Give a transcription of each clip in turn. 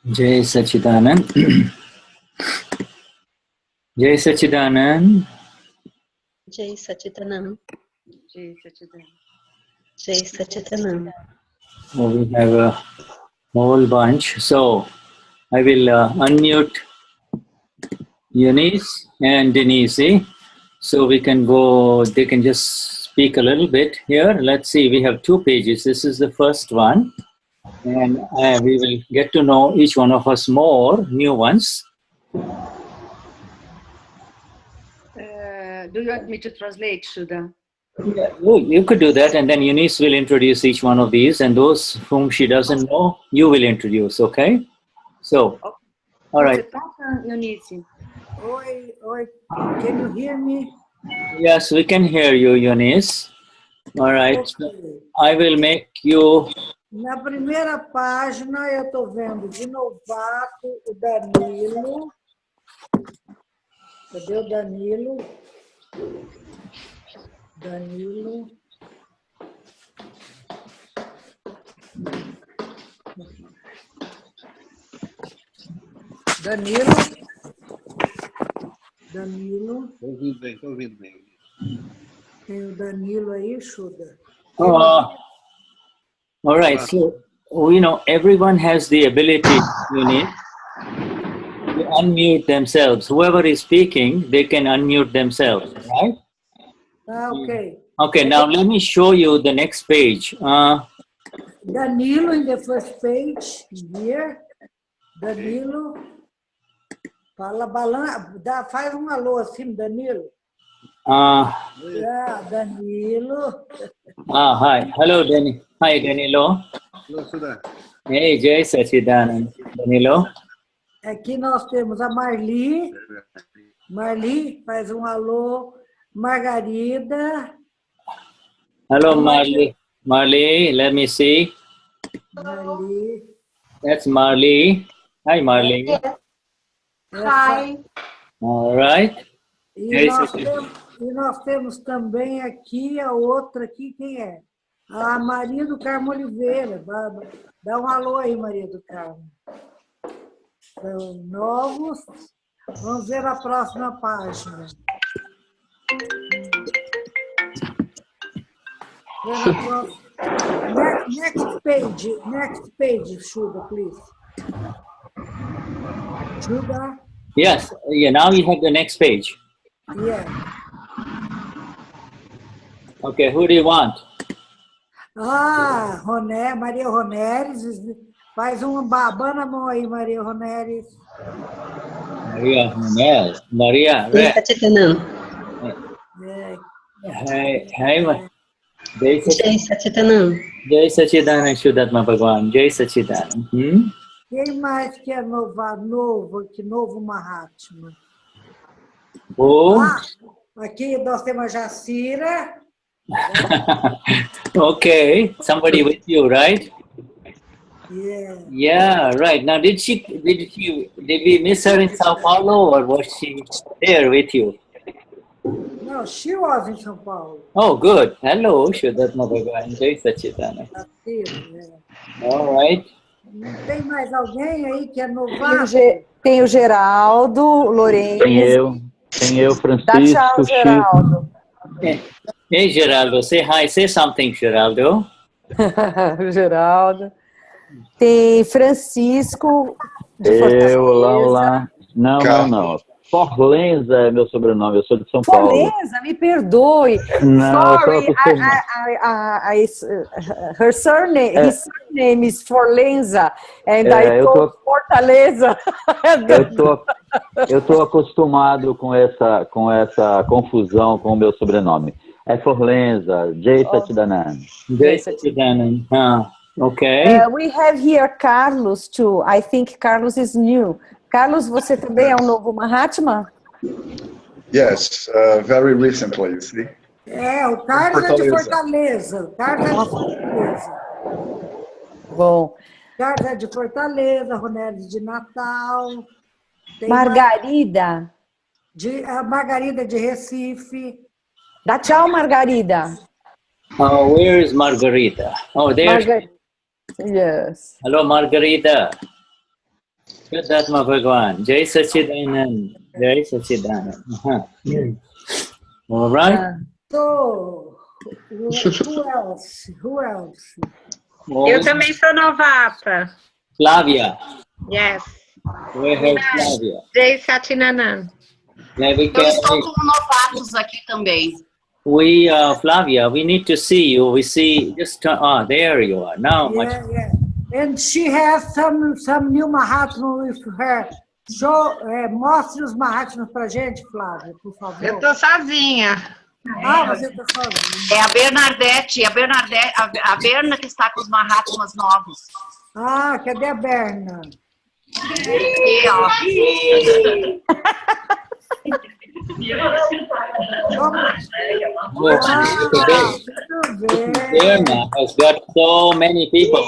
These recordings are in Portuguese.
Jai Sachidanand. Jai Sachidanand. Jai Sachidanand. Jai Sachidanand. Jai Sachidanand. Oh, we have a whole bunch. So I will unmute Eunice and Denise. So we can go, they can just speak a little bit here. Let's see, we have 2 pages. This is the first one. And we will get to know each one of us more, new ones. Do you want me to translate, Shuddha? Yeah, you could do that, and then Eunice will introduce each one of these, and those whom she doesn't know, you will introduce, okay? So, Okay. all right. Oi, can you hear me? Yes, we can hear you, Eunice. All right. Okay. So I will make you... Na primeira página eu estou vendo de novato o Danilo. Cadê o Danilo? Danilo. Estou ouvindo bem. Tem o Danilo aí, Shuddha? All right. So, you know, everyone has the ability, Eunice, to unmute themselves. Whoever is speaking, they can unmute themselves, right? Okay. Okay, now let me show you the next page. Danilo in the first page, here. Danilo. Fala, faz um alô assim, Danilo. Danilo. Hi. Hello, Danny. Hi, Danilo. Hello, Shuddha. Hey, Jai Sachidanand. Danilo. Aqui nós temos a Marli. Marli, faz um alô. Margarida. Hello, Marley. Marley, let me see. Marli. That's Marley. Hi, Marley. Hi. All right. E nós temos também aqui a outra aqui, quem é? A Maria do Carmo Oliveira. Dá um alô aí, Maria do Carmo. São novos. Vamos ver a próxima página. Next page, Shuda, please. Shuda? Yes, yeah, now you have the next page. Yeah. Okay, who do you want? Ah, Maria Roneres. Faz babando a mão aí, Maria Roneres. Maria Ronel. Maria, Jai Sachidanand. Hey, Jai Jai Sachidanand. Jai Sachidanand Shuddhatma Bhagwan. Jai Sachidanand. Quem mais que é novo Mahatma? Oh. Ah, aqui nós temos a Jacira. Okay, somebody with you, right? Yeah. Yeah, right. Now, did we miss her in Sao Paulo, or was she there with you? No, she was in São Paulo. Oh, good. Hello, Shuddhatma Bhagwan. Jai Sachidanand. All right. Tem mais alguém aí que é novato? Tem o Geraldo Lourenço. Tem eu, Francisco. Dá tchau, Geraldo. Hey, Geraldo, say hi. Say something, Geraldo. Geraldo. Tem Francisco de Fortaleza. Olá. Não. Forlenza é meu sobrenome, eu sou de São Paulo. Forlenza, me perdoe. Não, sorry, his surname is Forlenza, and I told Fortaleza. Eu tô acostumado com essa confusão com o meu sobrenome. É Forlenza, Jai Sachidanand. Jai Sachidanand. Okay. We have here Carlos too. I think Carlos is new. Carlos, você também é um novo Mahatma? Yes, very recently, you see. O Carlos é de Fortaleza. Bom. Carlos é de Fortaleza, Ronelis de Natal. Tem Margarida. A Margarida de Recife. Dá tchau, Margarida. Where is Margarita? Oh, there. Yes. Hello, Margarita. Shuddhatma Bhagwan. Jai Sachidanand. Jai Sachidanand. All right. So, who else? Eu também sou novata. Flávia. Yes. We have Flávia. Jai Sachidanand. Eu estou com novatos aqui também. Flávia, we need to see you. We see just there you are now. Yeah. And she has some new Mahatma with her. Mostre os Mahatmas pra gente, Flávia, por favor. Eu tô sozinha. Você tá sozinha. É a Bernadette, a Berna que está com os Mahatmas novos. Cadê a Berna? Aqui, ó. Berna has got so many people.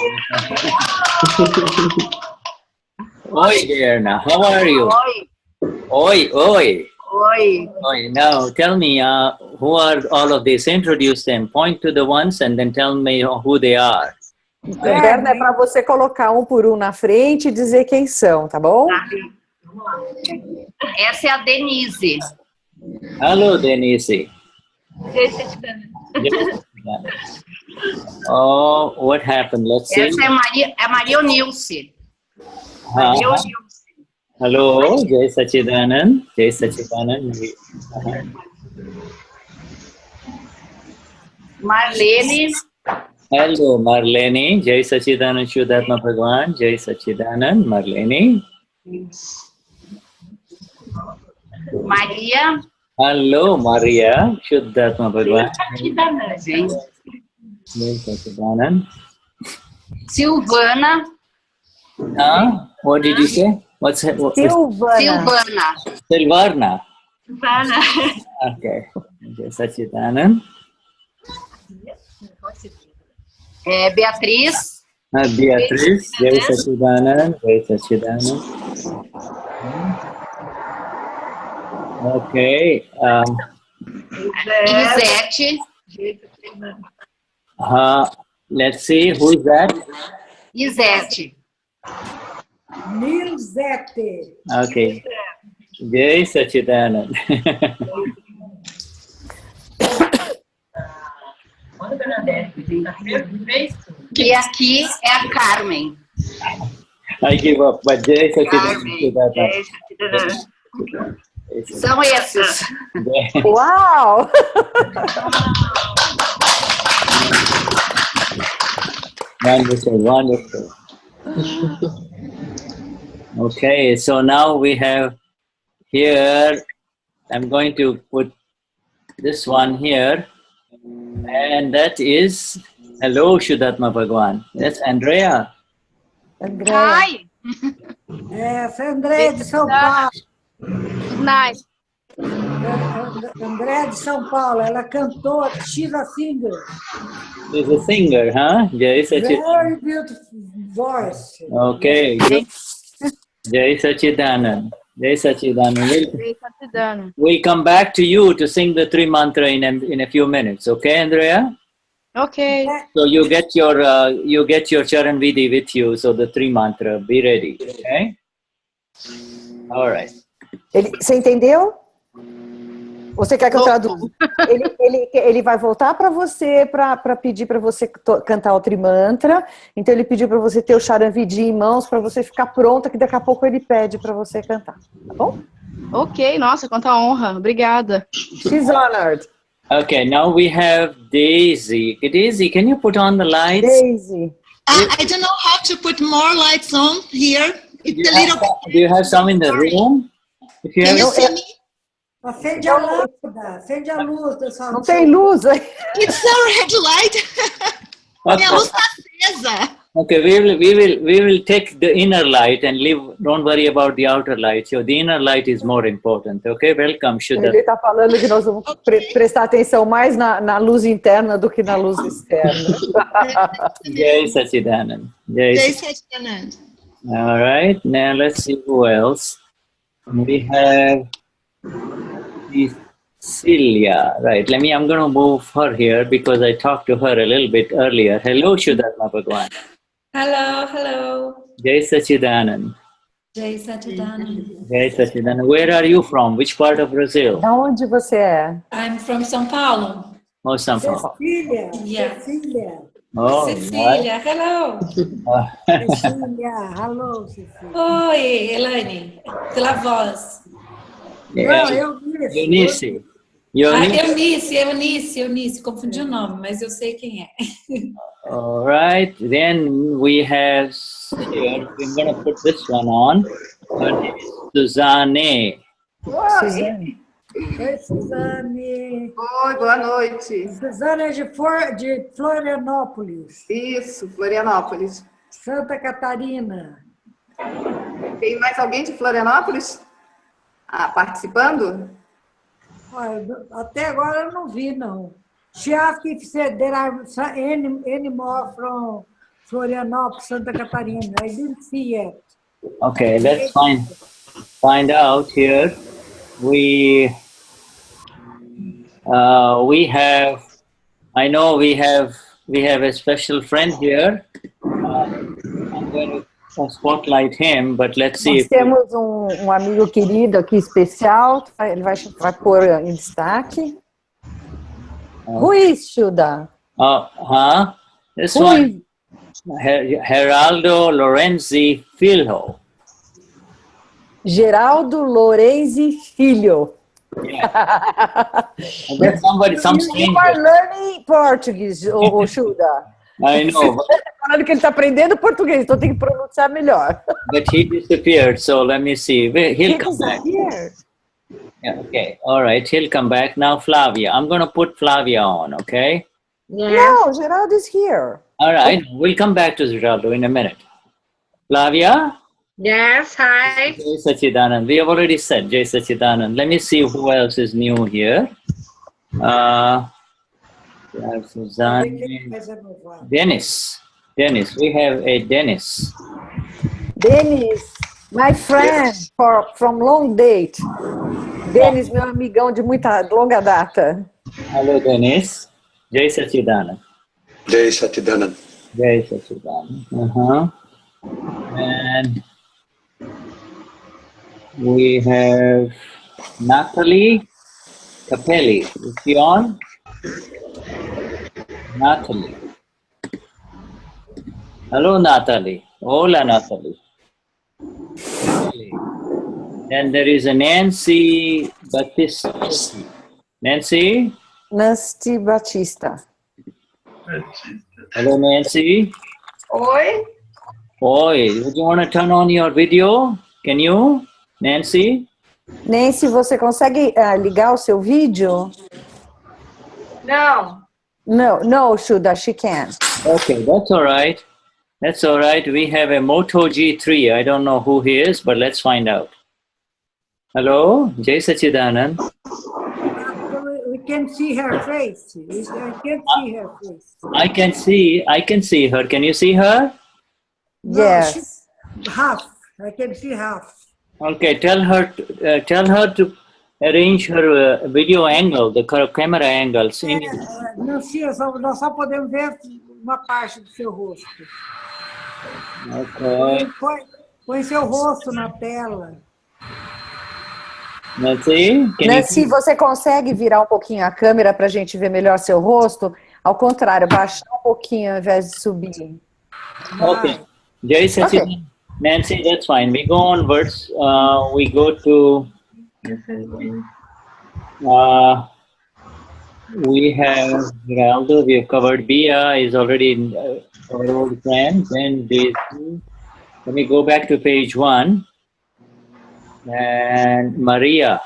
Oi, Berna, how are you? Oi. Now, tell me, who are all of these? Introduce them. Point to the ones and then tell me who they are. Berna, é para você colocar um por um na frente e dizer quem são, tá bom? Essa é a Denise. Hello, Denise. Oh, what happened? Let's see. Essa é Maria Nilce. Hello, Jai Sachidanand. Jai Sachidanand. Marlene. Hello, Marlene. Jai Sachidanand Shuddhatma Bhagwan. Jai Sachidanand, Marlene. Maria. Hello, Maria. Shuddhatma Bhagwan. Jai Sachidanand. Silvana. What did you say? Silvana. Okay. Jai Sachidanand. Beatriz. Beatriz. Jai Sachidanand. Jai Sachidanand. Okay. Isete. Let's see, who is that? Isete. Nilzete. Okay. Jai Sachidanand. E aqui é a Carmen. I give up, but Jai Carmen. Sachidanand. São esses. Uau! Wonderful, wonderful. Okay, so now we have here, I'm going to put this one here, and that is, hello, Shuddhatma Bhagwan. That's Andrea. Andrea. Hi. Essa é André de São Paulo. Nice. André de São Paulo, ela cantou, she's a singer. She's a singer, huh? Jai Sachidanand. Very beautiful voice. Okay, good. Jai Sachidanand. Jai Sachidanand. We'll come back to you to sing the three mantra in a few minutes. Okay, Andrea? Okay. So you get your Charan Vidhi with you. So the three mantra. Be ready. Okay. All right. Você entendeu? Você quer que eu traduza? Ele vai voltar para você para pedir para você cantar o Trimantra. Então ele pediu para você ter o Charan Vidhi em mãos para você ficar pronta, que daqui a pouco ele pede para você cantar. Tá bom? Ok, nossa, quanta honra. Obrigada. She's honored. Okay, now we have Daisy. Daisy, can you put on the lights? Daisy. I don't know how to put more lights on here. It's a little bit. Do you have some in the room? If you Can you have, see me? Acende a lâmpada, acende a luz. Não tem luz aí. It's a red light. Minha luz está acesa. okay, we will take the inner light and leave. Don't worry about the outer light. So the inner light is more important. Okay, welcome, Shuddha. Ele está falando que nós vamos prestar atenção mais na luz interna do que na luz externa. Jai Sachidanand. Jai Sachidanand. All right, now let's see who else. We have Celia. Right, I'm going to move her here because I talked to her a little bit earlier. Hello, Shuddhatma Bhagwan. Hello, hello. Jai Sachidanand. Jai Sachidanand. Jai Sachidanand. Where are you from? Which part of Brazil? Da onde você é? I'm from Sao Paulo. Oh, São Paulo. Cecília. Yeah. Cecília. Oh, Cecília, hello. Cecília, hello, Cecília. Oi, Elaine, pela voz. Yeah. Não, Eunice. Eunice, confundi o nome, mas eu sei quem é. All right, then we have here, we're going to put this one on. Her name is Suzanne. Suzane. Oi, Suzane. Oi, boa noite. Suzane é de Florianópolis. Isso, Florianópolis. Santa Catarina. Tem mais alguém de Florianópolis? Participando? Até agora eu não vi, não. She asked if there are any more from Florianópolis, Santa Catarina. I didn't see yet. Okay, let's find out here. We have, I know we have a special friend here. I'm going to spotlight him, but let's see. Nós temos um amigo querido aqui especial. Ele vai pôr em destaque. Who is Shuddha? This one, Geraldo Lorenzi Filho. Geraldo Lorenzi Filho. Yeah. Some stranger. You are learning Portuguese, Shuddha. I know. Falando que ele está aprendendo português, então tem que pronunciar melhor. But he disappeared, so let me see. He'll come back. Yeah, okay, all right, he'll come back. Now Flavia, I'm going to put Flavia on, okay? Yeah. No, Geraldo is here. All right, we'll come back to Geraldo in a minute. Flavia? Yes, hi. Jai Sachidanand. We have already said Jai Sachidanand. Let me see who else is new here. Suzanne. Dennis. We have a Dennis. Dennis, my friend from long date. Denis, meu amigão de muita longa data. Hello, Dennis. Jai Sachidanand. Jai Sachidanand. Jai Sachidanand. And we have Natalie Capelli. Is she on? Natalie. Hello, Natalie. Hola, Natalie. And there is a Nancy Batista. Nancy? Nancy Batista. Hello, Nancy. Oi. Oi. Would you want to turn on your video? Can you, Nancy? Nancy, você consegue ligar o seu vídeo? Não. No, Shuddha, she can. Okay, that's all right. That's all right. We have a Moto G3. I don't know who he is, but let's find out. Hello, Jai Sachidanand. We can see her face. I can't see her face. I can see her. Can you see her? Yes. Half. I can see half. Okay, tell her to arrange her video angle, the camera angle. Não, sim, nós só podemos ver uma parte do seu rosto. Okay. Põe seu rosto na tela. Nancy, você consegue virar um pouquinho a câmera para a gente ver melhor seu rosto? Ao contrário, baixar um pouquinho ao invés de subir. Okay. Jai Sachidanand. Nancy, that's fine. We go onwards. We go to... we have Geraldo, we have covered. Bia is already our old friend. Then let me go back to page 1. And Maria.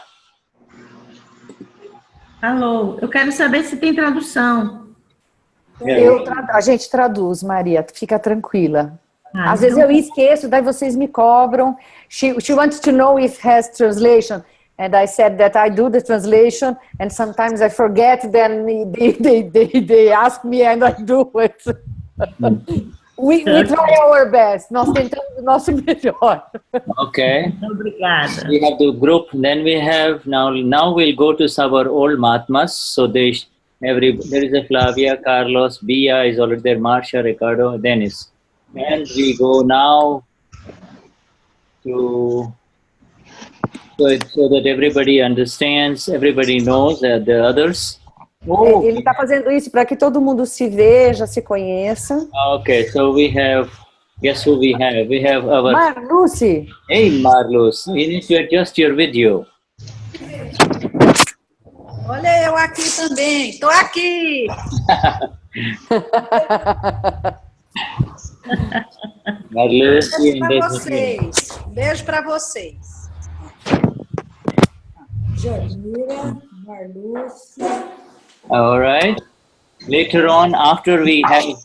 Alô, eu quero saber se tem tradução. A gente traduz, Maria, fica tranquila. Às então... vezes eu esqueço, daí vocês me cobram. She wants to know if has translation. And I said that I do the translation, and sometimes I forget, then they ask me and I do it. We try our best. Nós tentamos o nosso melhor. Okay. Obrigada. We have the group. Then we have now we'll go to our old mahatmas. So there is a Flavia, Carlos, Bia is already there, Marcia, Ricardo, Dennis. And we go now to so that everybody understands, everybody knows the others. Oh. Ele está fazendo isso para que todo mundo se veja, se conheça. Okay, so we have, guess who we have? We have our... Marluce. Hey, Marluce, you need to adjust your video. Olha eu aqui também, estou aqui. Marluce, beijo para vocês. Beijo para vocês. Janira, Marluce. All right. Later on, after we have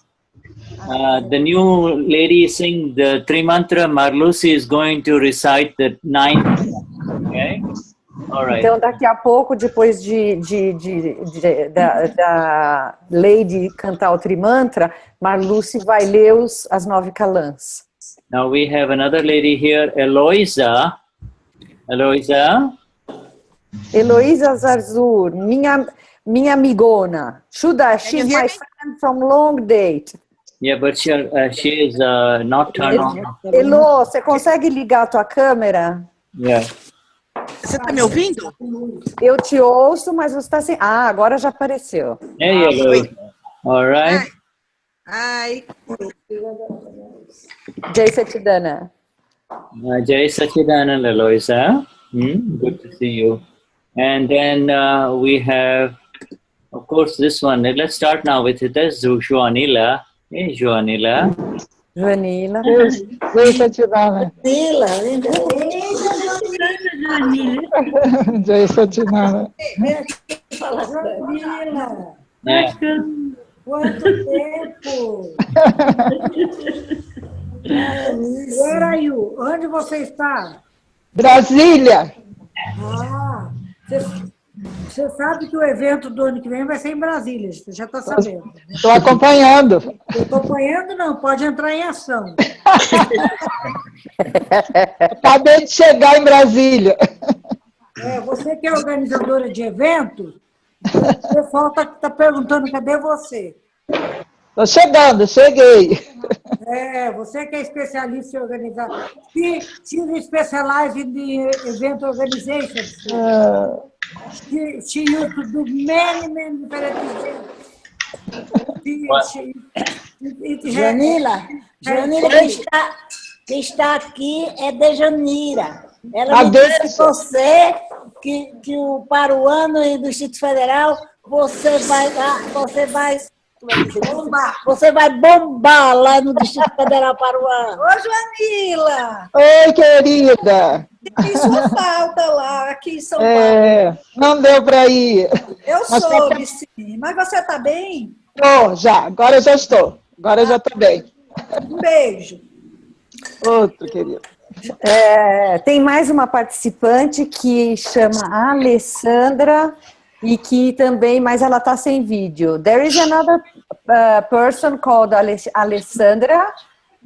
the new lady sing the Trimantra, Marluce is going to recite the 9. Okay. All right. Então, daqui a pouco, depois da Lady cantar o Trimantra, Marluce vai ler as 9 calãs. Now we have another lady here, Eloisa. Eloisa. Eloisa Zarzur, minha amigona. Shuddha, she's my friend from long date. Yeah, but she is not turned on. Elo, você consegue ligar a tua câmera? Yeah. Você está me ouvindo? Eu te ouço, mas você está assim. Ah, agora já apareceu. Hey, Eloisa. All right. Ai. Jai Sachidanand. Jai Sachidanand, Eloisa. Good to see you. And then we have, of course, this one. Let's start now with it. That's Joanila. Hey, Joanila. Joanila. Jai Sachidanand. Jai Sachidanand. Joanila. Quanto tempo! Where are you? Onde você está? Brasília. Ah, você sabe que o evento do ano que vem vai ser em Brasília, você já está sabendo. Estou acompanhando. Estou acompanhando, não, pode entrar em ação. Acabei de chegar em Brasília. Você que é organizadora de evento, o pessoal está perguntando cadê você. Tô chegando, cheguei. Você que é especialista em organizar. She specializes in the event organization. She used to do many different events. Joanila, quem está aqui é Dejanira. Ela me disse que para o ano do Distrito Federal você vai bombar lá no Distrito Federal para o ano. Ô, Joanila! Oi, querida! Isso falta lá, aqui em São Paulo. Não deu para ir. Eu soube, sim. Mas você está bem? Tô, já. Agora eu já estou. Agora eu já estou bem. Um beijo. Outro, querido. Tem mais uma participante que chama Alessandra e que também, mas ela está sem vídeo. There is another person called Alessandra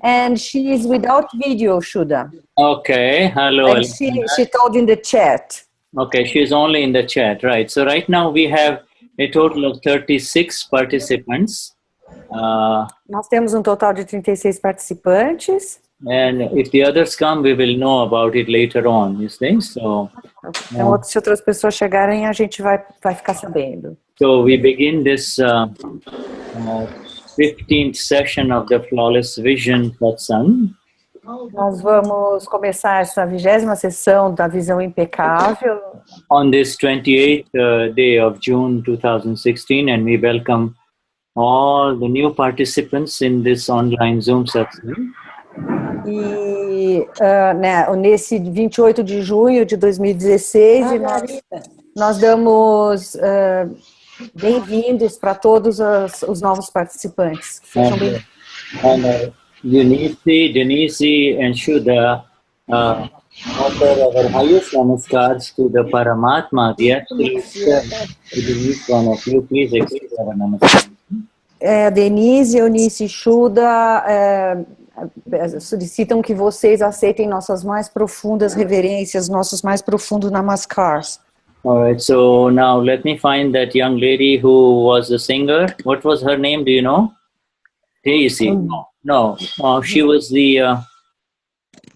and she is without video, Shuddha. Okay, hello. And she told in the chat. Okay, she's only in the chat, right. So right now we have a total of 36 participants. Nós temos um total de 36 participantes. And if the others come, we will know about it later on, you see? So, então, se outras pessoas chegarem, a gente vai ficar sabendo. So we begin this 15th session of the Flawless Vision Satsang. Nós vamos começar essa 20ª sessão da Visão Impecável. On this 28th day of June 2016, and we welcome all the new participants in this online Zoom Satsang. E nesse 28 de junho de 2016, nós damos bem-vindos para todos os novos participantes. Sejam bem-vindos. Eunice, Denise, and Shuddha offer our highest namaskars to the Paramatma, the absolute self. Each one of you, please accept our namaskar. Denise, Eunice e Shuddha solicitam que vocês aceitem nossas mais profundas reverências, nossos mais profundos namaskars. All right, so now let me find that young lady who was the singer. What was her name? Do you know? Daisy. No. She was the.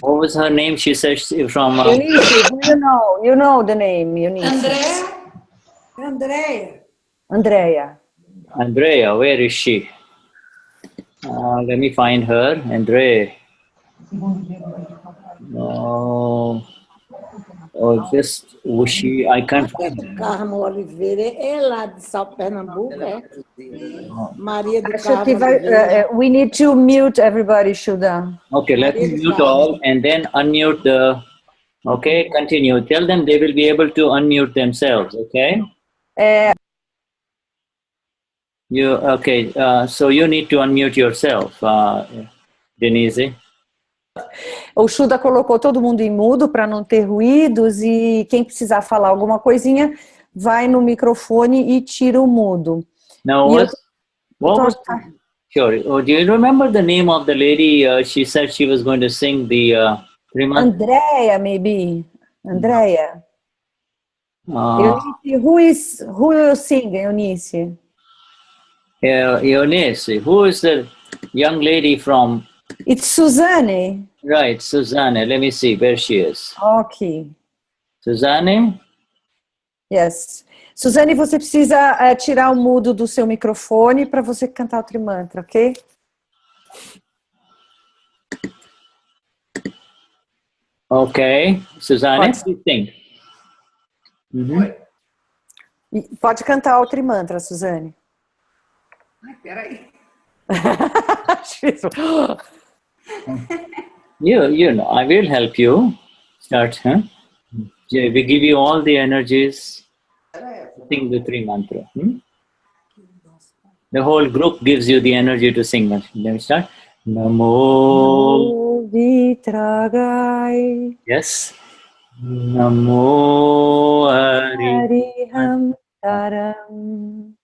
What was her name? She said from. Eunice, you know the name, Eunice. Andrea, where is she? Let me find her. Andrea. Just she. I can't find her. Carmo Oliveira é lá de Pernambuco, é? Maria do Acho que Carmo. we need to mute everybody, Shuddha. Okay, let me mute all and then unmute the. Okay, continue. Tell them they will be able to unmute themselves. Okay. So you need to unmute yourself, Denise. O Shuddha colocou todo mundo em mudo para não ter ruídos e quem precisar falar alguma coisinha vai no microfone e tira o mudo. Now, sure. Do you remember the name of the lady? She said she was going to sing the Andrea, maybe. Andrea. Eunice, who will sing, Eunice? Eunice. Who is the young lady from? It's Suzanne. Right, Suzanne. Let me see where she is. Okay. Suzanne? Yes. Suzanne, você precisa tirar o mudo do seu microfone para você cantar o Trimantra, ok? Okay. Suzanne, please sing. Pode cantar o Trimantra, Suzanne. Ai, peraí. You know, I will help you. Start, huh? We give you all the energies. Sing the three mantra. The whole group gives you the energy to sing. Let me start. Namo Vitragai. Yes. Namo Ariham Taram.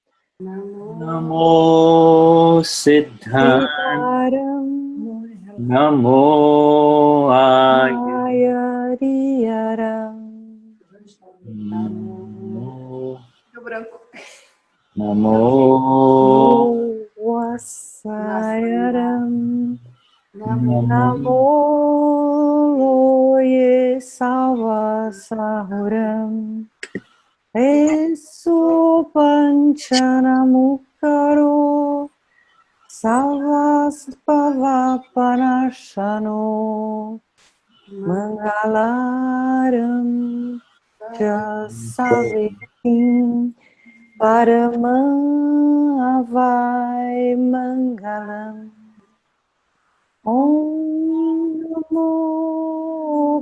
Namo Siddharam. Namo Ayariyaram. Deu branco. Namo Vasayaram. Namo Namo Loye Savasahuram. Esu Panchanamukaro Savaspavapanashano Mangalaram Jasavitim Paramam Avai Mangalam. Om Namo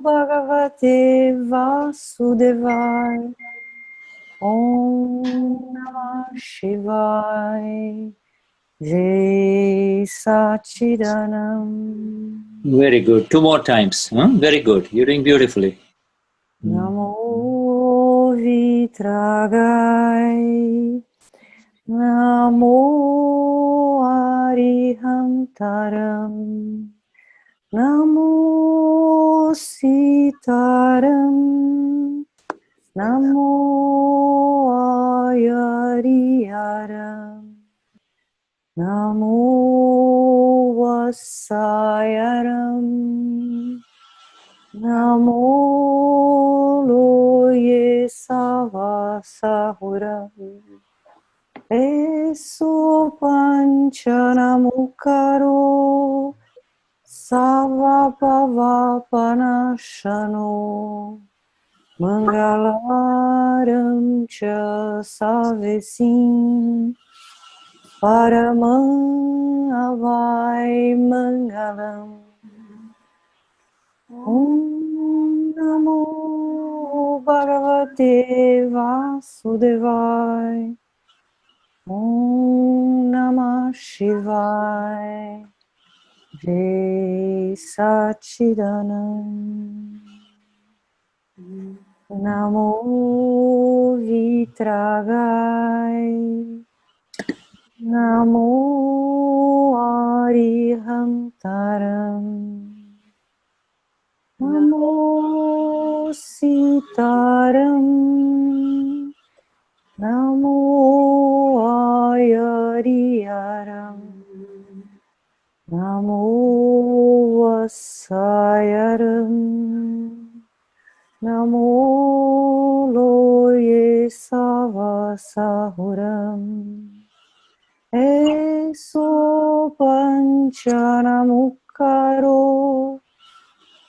Bhagavate Vasudevaya. Om Namah Shivaya. Jai Satchidanam. Very good. 2 more times. Huh? Very good. You're doing beautifully. Namo Vitragai. Namo Arihantaram. Namo Sitaram. Namo Ayariyaram. Namo Vasayaram. Namo Loye Savasahuram. Esu Panchanamukaro Savapavapanashano Mangalaram Cha Savesim Paramam Avai Mangalam. Om Namo Bhagavate Vasudevaya. Om Namah Shivaya. Jai Satchidanam. Namo Vitragai. Namo Arihantaram. Namo Sitaram. Namo Ayariyaram. Namo Vasayaram. Namo Loye Savasahuram. Eso Panchanamukaro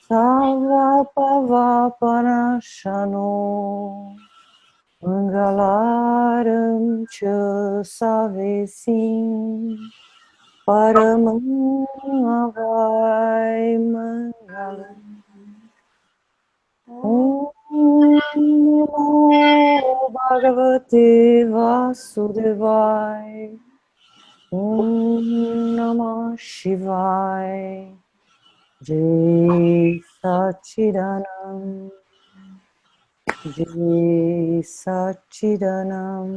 Savapavapanashano Mangalaram Cha Savesim Paramam Avai Mangalam. Om Namo Bhagavate Vasudevaya. Om Namah Shivaya. Jai Satchidanam. Jai Satchidanam.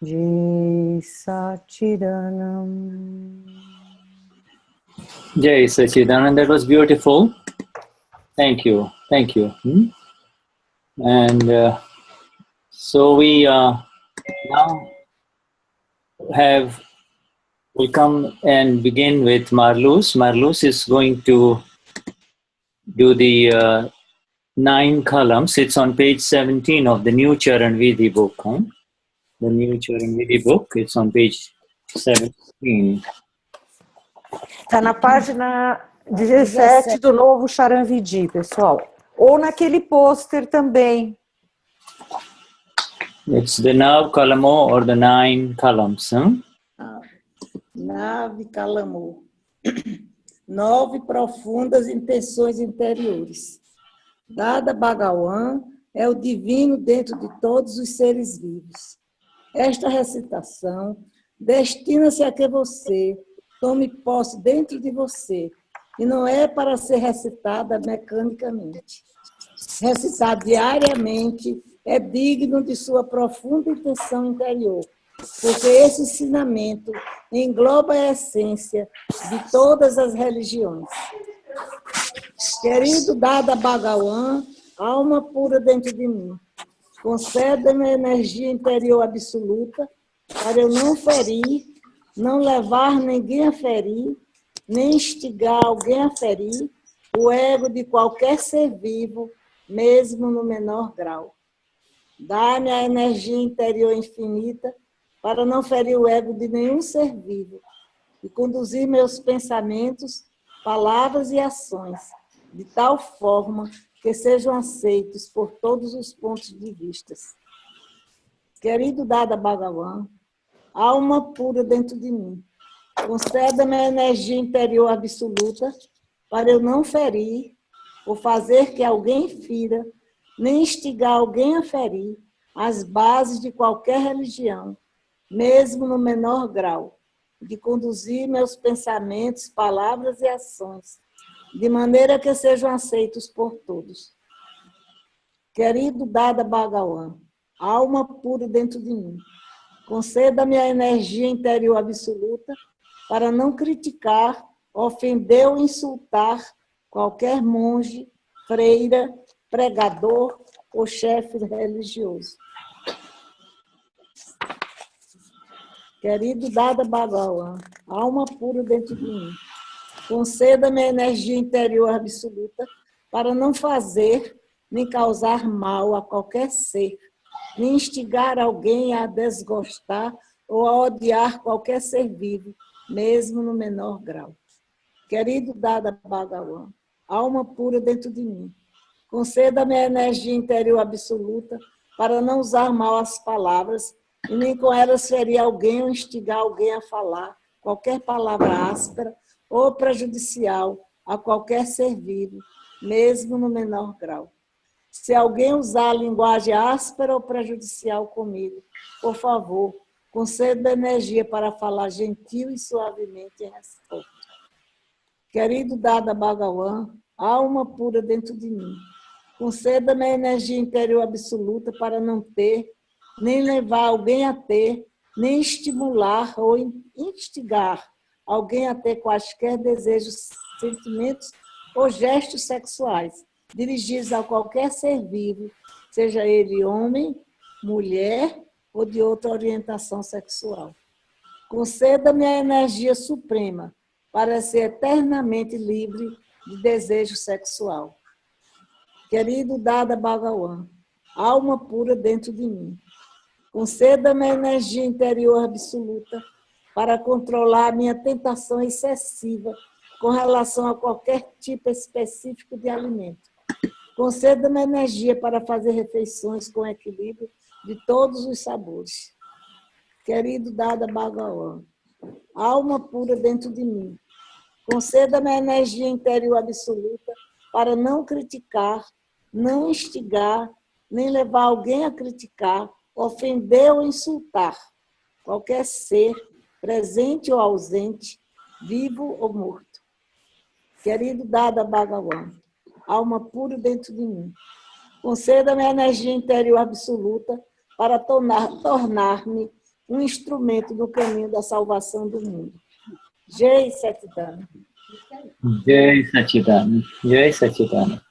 Jai Satchidanam. Jai Sachidanand. That was beautiful. Thank you. Thank you. And so we now we'll come and begin with Marluz. Marluz is going to do the 9 columns. It's on page 17 of the New Charan Vidhi book. The New Charan Vidhi book. It's on page 17. Está na página 17 do novo Charan Vidhi, pessoal. Ou naquele pôster também. It's the Nav Kalamo or the 9 columns. Nave Calamo. 9 profundas intenções interiores. Dada Bhagawan é o divino dentro de todos os seres vivos. Esta recitação destina-se a que você tome posse dentro de você e não é para ser recitada mecanicamente. Recitar diariamente é digno de sua profunda intenção interior, porque esse ensinamento engloba a essência de todas as religiões. Querido Dada Bhagawan, alma pura dentro de mim, conceda-me a energia interior absoluta para eu não ferir, não levar ninguém a ferir, nem instigar alguém a ferir o ego de qualquer ser vivo, mesmo no menor grau. Dá-me a energia interior infinita para não ferir o ego de nenhum ser vivo e conduzir meus pensamentos, palavras e ações de tal forma que sejam aceitos por todos os pontos de vista. Querido Dada Bhagavan, alma pura dentro de mim, conceda-me a energia interior absoluta para eu não ferir ou fazer que alguém fira, nem instigar alguém a ferir as bases de qualquer religião, mesmo no menor grau, de conduzir meus pensamentos, palavras e ações, de maneira que sejam aceitos por todos. Querido Dada Bhagavan, alma pura dentro de mim, conceda-me a energia interior absoluta para não criticar, ofender ou insultar qualquer monge, freira, pregador ou chefe religioso. Querido Dada Bhagavan, alma pura dentro de mim, conceda-me a energia interior absoluta para não fazer nem causar mal a qualquer ser, nem instigar alguém a desgostar ou a odiar qualquer ser vivo, mesmo no menor grau. Querido Dada Bhagavan, alma pura dentro de mim, conceda-me a energia interior absoluta para não usar mal as palavras e nem com elas ferir alguém ou instigar alguém a falar qualquer palavra áspera ou prejudicial a qualquer ser vivo, mesmo no menor grau. Se alguém usar a linguagem áspera ou prejudicial comigo, por favor, conceda energia para falar gentil e suavemente em resposta. Querido Dada Bhagavan, alma pura dentro de mim, conceda-me a energia interior absoluta para não ter, nem levar alguém a ter, nem estimular ou instigar alguém a ter quaisquer desejos, sentimentos ou gestos sexuais dirigidos a qualquer ser vivo, seja ele homem, mulher ou de outra orientação sexual. Conceda-me a energia suprema para ser eternamente livre de desejo sexual. Querido Dada Bhagavan, alma pura dentro de mim, conceda-me a energia interior absoluta para controlar a minha tentação excessiva com relação a qualquer tipo específico de alimento. Conceda-me energia para fazer refeições com equilíbrio de todos os sabores. Querido Dada Bhagavan, alma pura dentro de mim, conceda-me a energia interior absoluta para não criticar, não instigar, nem levar alguém a criticar, ofender ou insultar qualquer ser, presente ou ausente, vivo ou morto. Querido Dada Bhagavan, alma pura dentro de mim, conceda-me a energia interior absoluta para tornar-me um instrumento do caminho da salvação do mundo. Jai Satidana. Jai Satidana. Jai Satidana.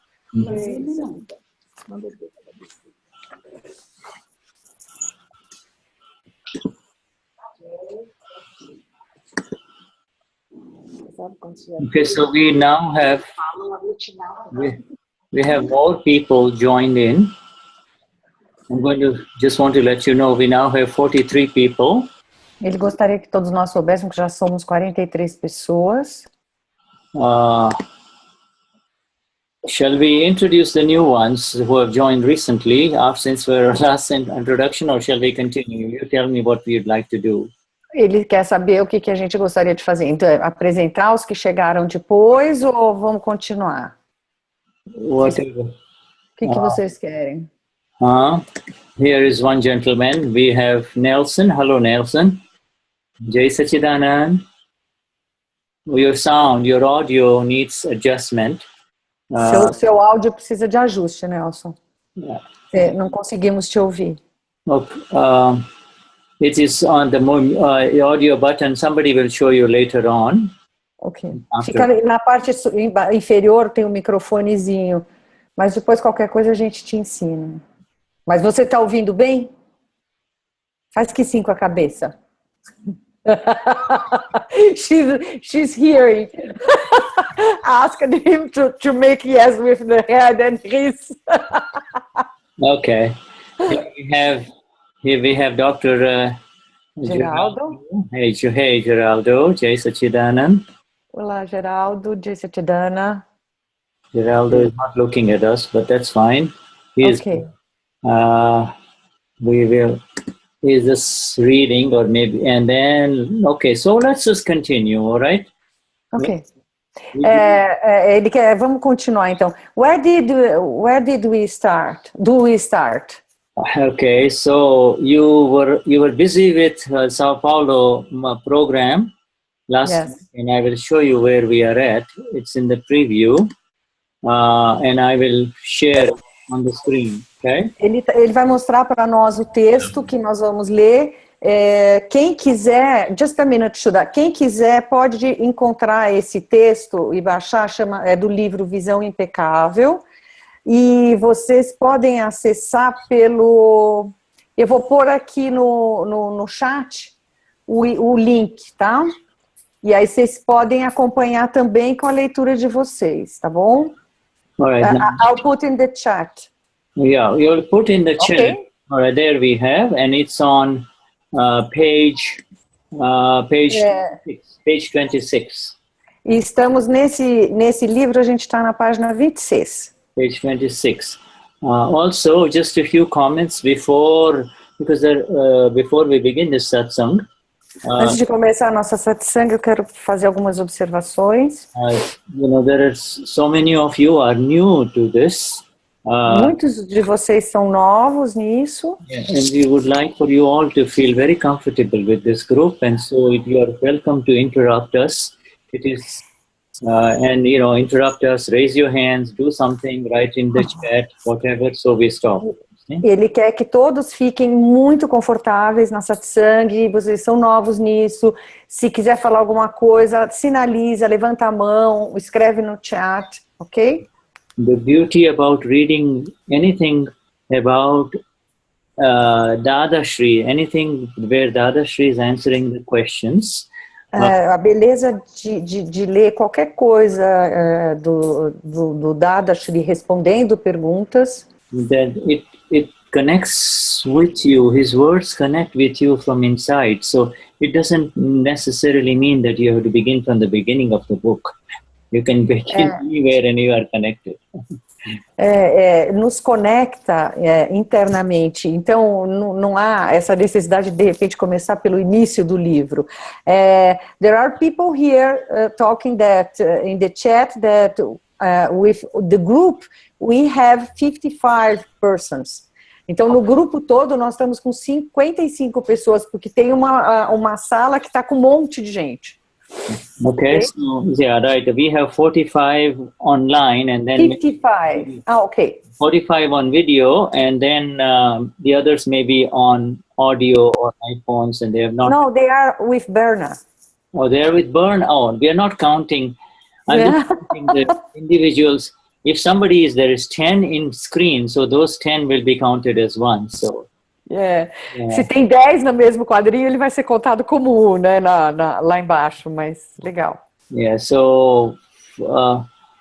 Okay, so we now have we have more people joined in. I'm going to just want to let you know we now have 43 people. Ele gostaria que todos nós soubéssemos que já somos 43 pessoas. Shall we introduce the new ones who have joined recently, since our last introduction, or shall we continue? You tell me what you'd like to do. Ele quer saber o que a gente gostaria de fazer. Então, apresentar os que chegaram depois ou vamos continuar? Whatever. O que vocês querem? Here is one gentleman. We have Nelson. Hello, Nelson. Jai Sachidanand. Your sound, your audio needs adjustment. Seu áudio precisa de ajuste, Nelson. Não conseguimos te ouvir. Okay. It is on the audio button. Somebody will show you later on. Ok. Fica na parte inferior, tem um microfonezinho. Mas depois qualquer coisa a gente te ensina. Mas você está ouvindo bem? Faz que sim com a cabeça. she's hearing. Ask him to make yes with the head and his. Okay. Here we have Dr. Geraldo. Hey, Geraldo. Jai Sachidanand. Olá, Geraldo. Jai Satchidana. Geraldo is not looking at us, but that's fine. Okay. He's just reading, or maybe, and then, okay, so let's just continue, all right? Ok. Vamos continuar, então. Where did we start? Do we start? Okay, so you were busy with Sao Paulo program last week, and I will show you where we are at. It's in the preview, and I will share on the screen. Okay? Ele vai mostrar para nós o texto que nós vamos ler. Quem quiser, just a minute, Shuddha, quem quiser pode encontrar esse texto e baixar, é do livro Visão Impecável, e vocês podem acessar pelo... Eu vou pôr aqui no chat o link, tá? E aí vocês podem acompanhar também com a leitura de vocês, tá bom? All right, I'll put in the chat. Yeah, you'll put in the chat. Okay. All right, there we have, and it's on page 26. E estamos nesse livro, a gente está na página 26. Page 26. Also, just a few comments before we begin this satsang. Antes de começar a nossa satsang, eu quero fazer algumas observações. There are so many of you are new to this. Muitos de vocês são novos nisso. And we would like for you all to feel very comfortable with this group, and so you are welcome to interrupt us. It is, and interrupt us, raise your hands, do something, write in the chat, whatever, so we stop. Ele quer que todos fiquem muito confortáveis na satsang, vocês são novos nisso. Se quiser falar alguma coisa, sinaliza, levanta a mão, escreve no chat, ok? The beauty about reading anything about Dadashri, anything where Dadashri is answering the questions. A beleza de ler qualquer coisa do Dadashri respondendo perguntas. That it connects with you, his words connect with you from inside. So it doesn't necessarily mean that you have to begin from the beginning of the book. You can begin anywhere and you are connected. Nos conecta internamente, então não há essa necessidade de repente começar pelo início do livro. There are people here talking that in the chat that with the group we have 55 persons. Então no grupo todo nós estamos com 55 pessoas, porque tem uma sala que está com um monte de gente. Okay, so yeah, right. We have 45 online, and then 55. Okay. 45 on video, and then the others may be on audio or iPhones, and they have not. No, they are with Berna. Oh, they are with Bern. Oh, we are not counting. I'm just counting the individuals. If somebody there is 10 in screen, so those 10 will be counted as one. So. Se tem 10 no mesmo quadrinho, ele vai ser contado como um, né, lá embaixo, mas legal. Yeah, so,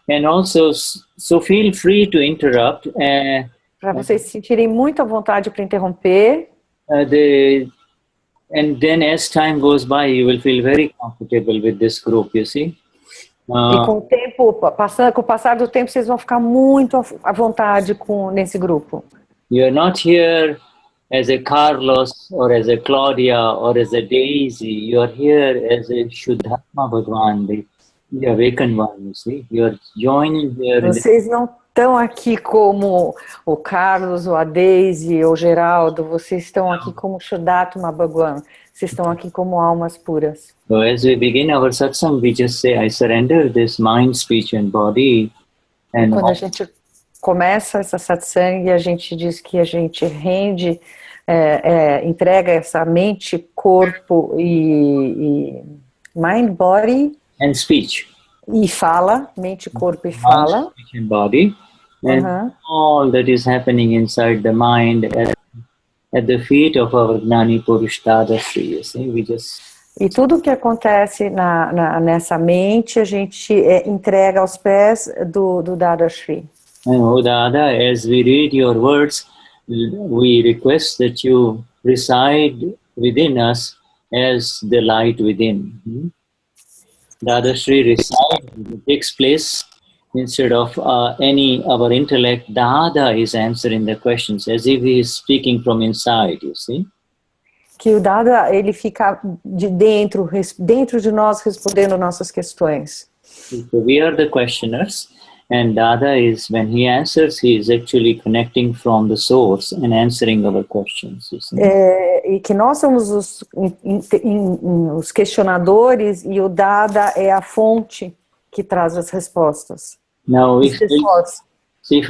and also, so feel free to interrupt. Para vocês se sentirem muito à vontade para interromper. And then as time goes by, you will feel very comfortable with this group, you see. E com o tempo, com o passar do tempo, vocês vão ficar muito à vontade nesse grupo. You're not here as a Carlos, or as a Claudia, or as a Daisy. You are here as a VISHUDDHATMA Bhagwan, the awakened one, you see. You are joining here. Vocês não estão aqui como o Carlos, ou a Daisy, ou o Geraldo. Vocês estão aqui como VISHUDDHATMA Bhagwan. Vocês estão aqui como almas puras. So as we begin our satsang, we just say, I surrender this mind, speech and body. And quando a gente começa essa satsang, a gente diz que a gente rende, entrega essa mente, corpo e mind, body and speech. E fala, mente, corpo e fala. Mind, speech and body. And all that is happening inside the mind at the feet of our Gnani Purush Dadashri, you see, we just... E tudo que acontece nessa mente, a gente entrega aos pés do Dadashri. Oh, Dada, as we read your words, we request that you reside within us as the light within. Dadashri reside, takes place instead of our intellect. Dada is answering the questions as if he is speaking from inside, you see. Que o Dada, ele fica dentro de nós respondendo nossas questões. So we are the questioners, and Dada is, when he answers, he is actually connecting from the source and answering our questions. You see? E que nós somos os questionadores e o Dada é a fonte que traz as respostas. Now, if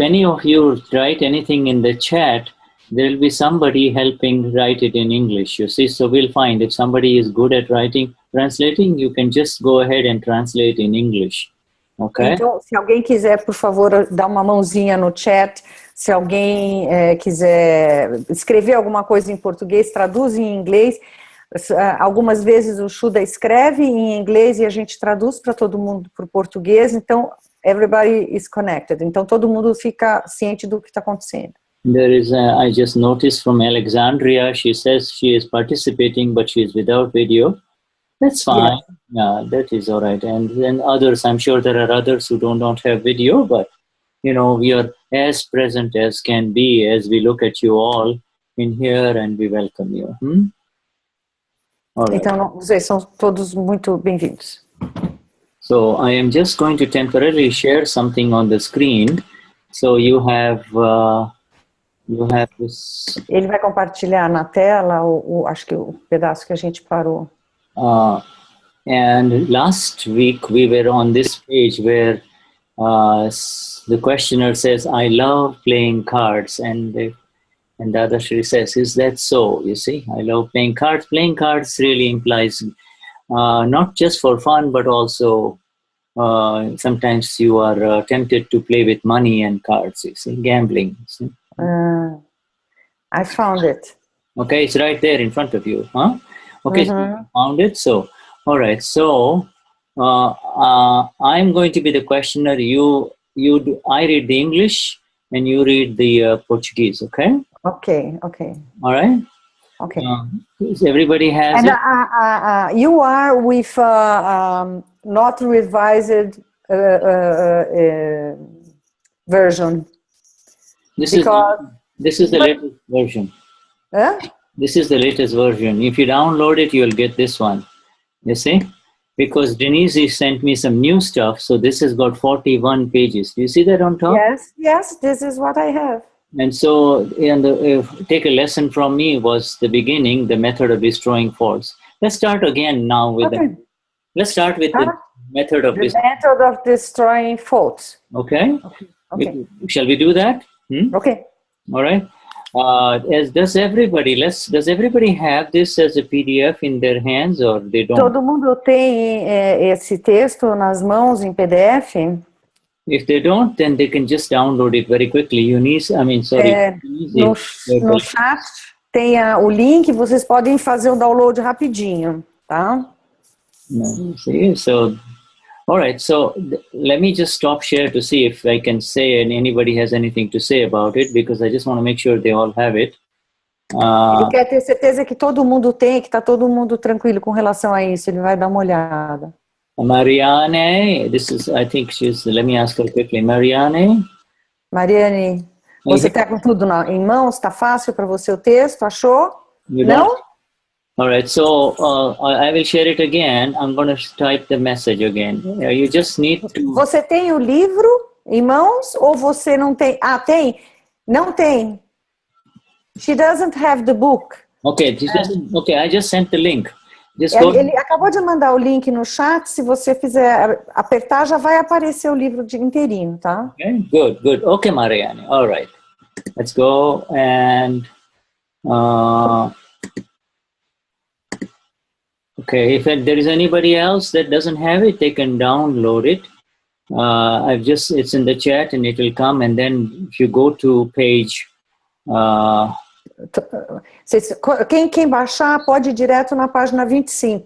any of you write anything in the chat, there will be somebody helping write it in English, you see. So we'll find if somebody is good at translating, you can just go ahead and translate in English. Okay? Então, se alguém quiser, por favor, dar uma mãozinha no chat. Se alguém quiser escrever alguma coisa em português, traduz em inglês. Algumas vezes o Shuddha escreve em inglês e a gente traduz para todo mundo para o português. Então, everybody is connected. Então, todo mundo fica ciente do que está acontecendo. There is, I just noticed from Alexandria, she says she is participating, but she is without video. That's fine. Yeah, that is all right. And then others, I'm sure there are others who don't have video, but, you know, we are as present as can be as we look at you all in here and we welcome you. All right. Então, vocês são todos muito bem-vindos. So I am just going to temporarily share something on the screen. So you have this. Ele vai compartilhar na tela acho que o pedaço que a gente parou. And last week we were on this page where the questioner says, "I love playing cards," and Dadashri says, "Is that so?" You see, I love playing cards. Playing cards really implies not just for fun, but also sometimes you are tempted to play with money and cards. You see, gambling. You see? I found it. Okay, it's right there in front of you, huh? Okay, so you found it. So, all right. So, I'm going to be the questioner. I read the English, and you read the Portuguese. Okay. Okay. All right. Okay. Everybody has it. You are with not revised version. This is the latest version. This is the latest version. If you download it, you'll get this one. You see? Because Denise sent me some new stuff, so this has got 41 pages. Do you see that on top? Yes, this is what I have. And so, take a lesson from me was the beginning, the method of destroying faults. Let's start again now with let's start with the method of destroying faults. Okay. Shall we do that? Okay. All right. Does everybody have this as a PDF in their hands, or they don't? Todo mundo tem esse texto nas mãos em PDF? If they don't, then they can just download it very quickly. No chat tem o link, vocês podem fazer o download rapidinho, tá? See, so, all right. So let me just stop share to see if I can say and anybody has anything to say about it, because I just want to make sure they all have it. Ele quer ter certeza que todo mundo tem, que está todo mundo tranquilo com relação a isso. Ele vai dar uma olhada. Mariane, let me ask her quickly. Mariane, você está com tudo em mãos? Está fácil para você o texto? Achou? Não? All right, so I will share it again. I'm going to type the message again. You just need to... Você tem o livro em mãos ou você não tem? Ah, tem? Não tem. She doesn't have the book. Okay, I just sent the link. Ele acabou de mandar o link no chat. Se você fizer apertar, já vai aparecer o livro inteirinho, tá? Okay, good. Okay, Mariane. All right. Let's go and... okay, if there is anybody else that doesn't have it, they can download it. it's in the chat and it will come, and then if you go to page... Quem baixar pode ir direto na página 25.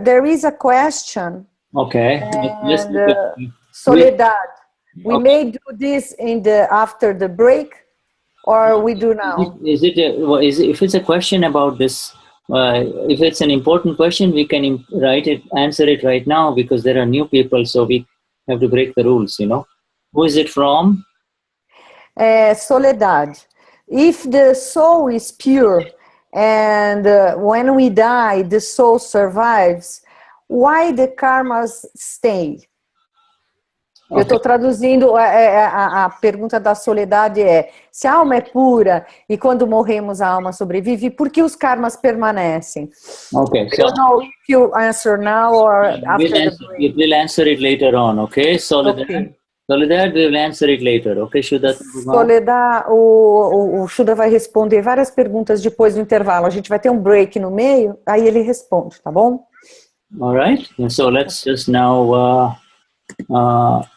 There is a question. Okay. And, Soledad, we may do this after the break, or we do now? If it's a question about this, if it's an important question, we can answer it right now, because there are new people, so we have to break the rules, you know. Who is it from? Soledad. If the soul is pure and when we die, the soul survives, why the karmas stay? Eu estou traduzindo, a pergunta da Soledad se a alma é pura e quando morremos a alma sobrevive, por que os karmas permanecem? Okay. I don't know if you answer now or after the break. We'll answer it later on, okay? Soledad, Okay. Soledad, we will answer it later, okay? Soledad, o Shuddha vai responder várias perguntas depois do intervalo. A gente vai ter um break no meio, aí ele responde, tá bom? All right. So let's just now...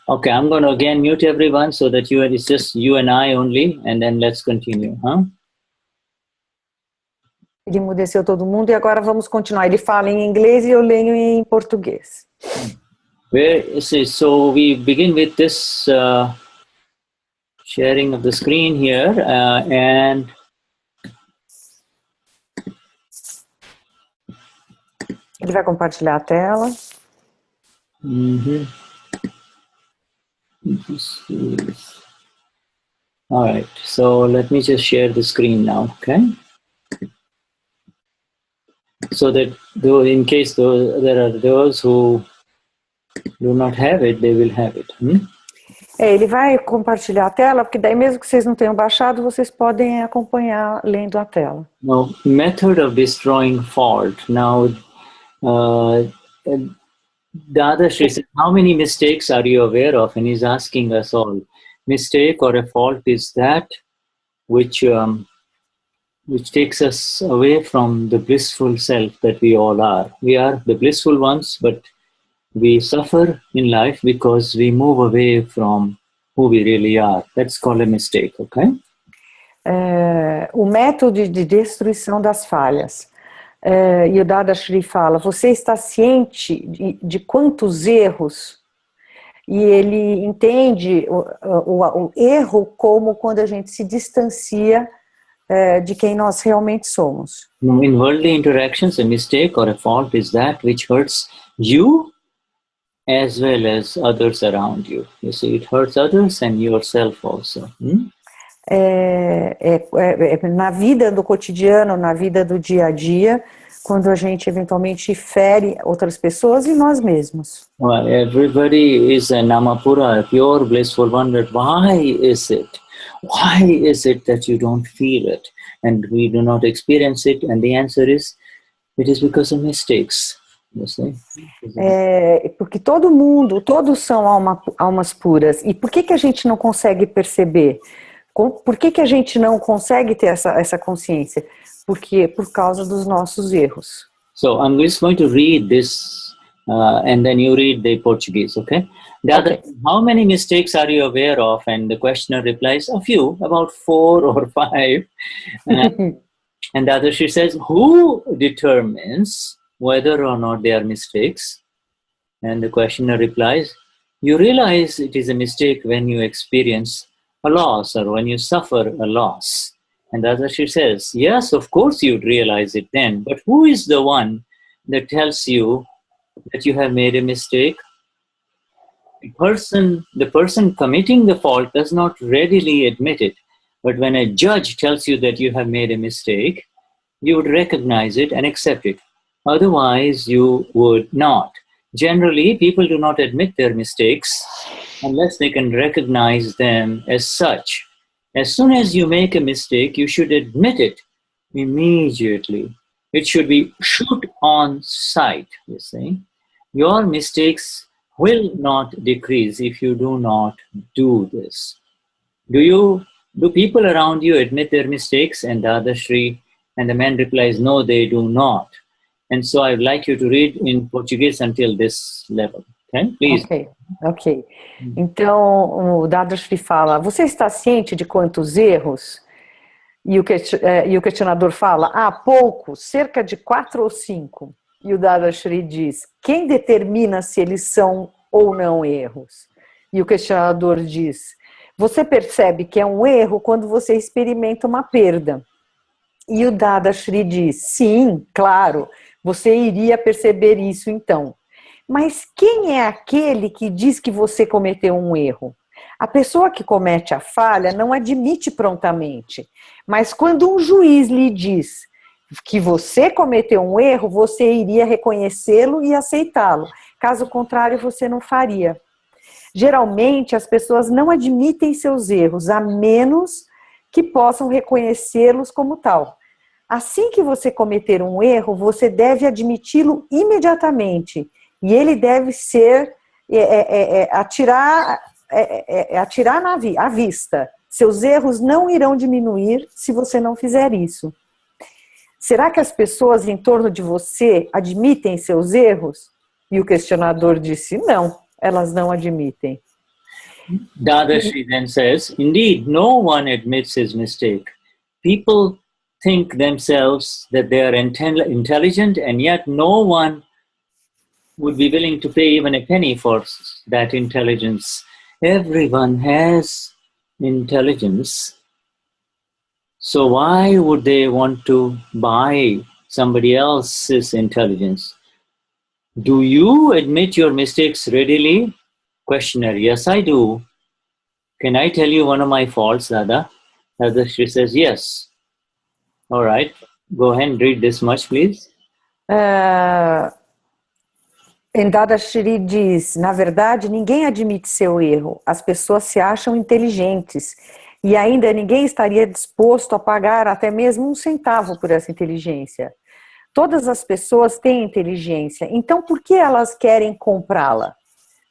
okay, I'm going to again mute everyone so that it's just you and I only, and then let's continue, huh? Ele emudeceu todo mundo e agora vamos continuar. Ele fala em inglês e eu leio em português. So we begin with this sharing of the screen here, and ele vai compartilhar a tela. All right, so let me just share the screen now, okay? So that in case there are those who do not have it, they will have it. Ele vai compartilhar a tela, porque daí mesmo que vocês não tenham baixado, vocês podem acompanhar lendo a tela. Now, method of destroying fault. Now, Dadashri says, how many mistakes are you aware of? And he's asking us all. Mistake or a fault is that which takes us away from the blissful self that we all are. We are the blissful ones, but we suffer in life because we move away from who we really are. That's called a mistake, okay? O método de destruição das falhas. E o Dadashri fala, você está ciente de quantos erros? E ele entende o erro como quando a gente se distancia de quem nós realmente somos. In worldly interactions, a mistake or a fault is that which hurts you as well as others around you. You see, it hurts others and yourself also. Na vida do cotidiano, na vida do dia a dia, quando a gente eventualmente fere outras pessoas e nós mesmos. Well, everybody is a Namapura, a pure blissful one, but why is it? Why is it that you don't feel it and we do not experience it? And the answer is, it is because of mistakes. You see? Porque todos são almas puras. E por que a gente não consegue perceber? Por que a gente não consegue ter essa consciência? Porque por causa dos nossos erros. So I'm just going to read this and then you read the Portuguese, okay? How many mistakes are you aware of? And the questioner replies, a few, about 4 or 5. And the other, she says, who determines whether or not they are mistakes? And the questioner replies, you realize it is a mistake when you experience a loss or when you suffer a loss. And the other, she says, yes, of course you'd realize it then, but who is the one that tells you that you have made a mistake? The person committing the fault does not readily admit it, but when a judge tells you that you have made a mistake, you would recognize it and accept it. Otherwise, you would not. Generally, people do not admit their mistakes unless they can recognize them as such. As soon as you make a mistake, you should admit it immediately. It should be shoot on sight, you see. Your mistakes will not decrease if you do not do this. Do people around you admit their mistakes? And the man replies, no, they do not. And so I'd like you to read in Portuguese until this level. Okay, please. Ok. Então, o Dadashri fala, você está ciente de quantos erros? E o questionador fala, poucos, cerca de 4 ou 5. E o Dadashri diz, quem determina se eles são ou não erros? E o questionador diz, você percebe que é um erro quando você experimenta uma perda. E o Dadashri diz, sim, claro, você iria perceber isso então. Mas quem é aquele que diz que você cometeu um erro? A pessoa que comete a falha não admite prontamente, mas quando um juiz lhe diz que você cometeu um erro, você iria reconhecê-lo e aceitá-lo. Caso contrário, você não faria. Geralmente, as pessoas não admitem seus erros, a menos que possam reconhecê-los como tal. Assim que você cometer um erro, você deve admiti-lo imediatamente. E ele deve ser atirar à vista. Seus erros não irão diminuir se você não fizer isso. Será que as pessoas em torno de você admitem seus erros? E o questionador disse, não, elas não admitem. Dadashri then says, indeed, no one admits his mistake. People think themselves that they are intelligent, and yet no one would be willing to pay even a penny for that intelligence. Everyone has intelligence. So why would they want to buy somebody else's intelligence? Do you admit your mistakes readily? Questioner, yes, I do. Can I tell you one of my faults, Dada? Dadashri says, yes. All right. Go ahead and read this much, please. Dadashri diz, na verdade, ninguém admite seu erro. As pessoas se acham inteligentes. E ainda ninguém estaria disposto a pagar até mesmo 1 centavo por essa inteligência. Todas as pessoas têm inteligência, então por que elas querem comprá-la?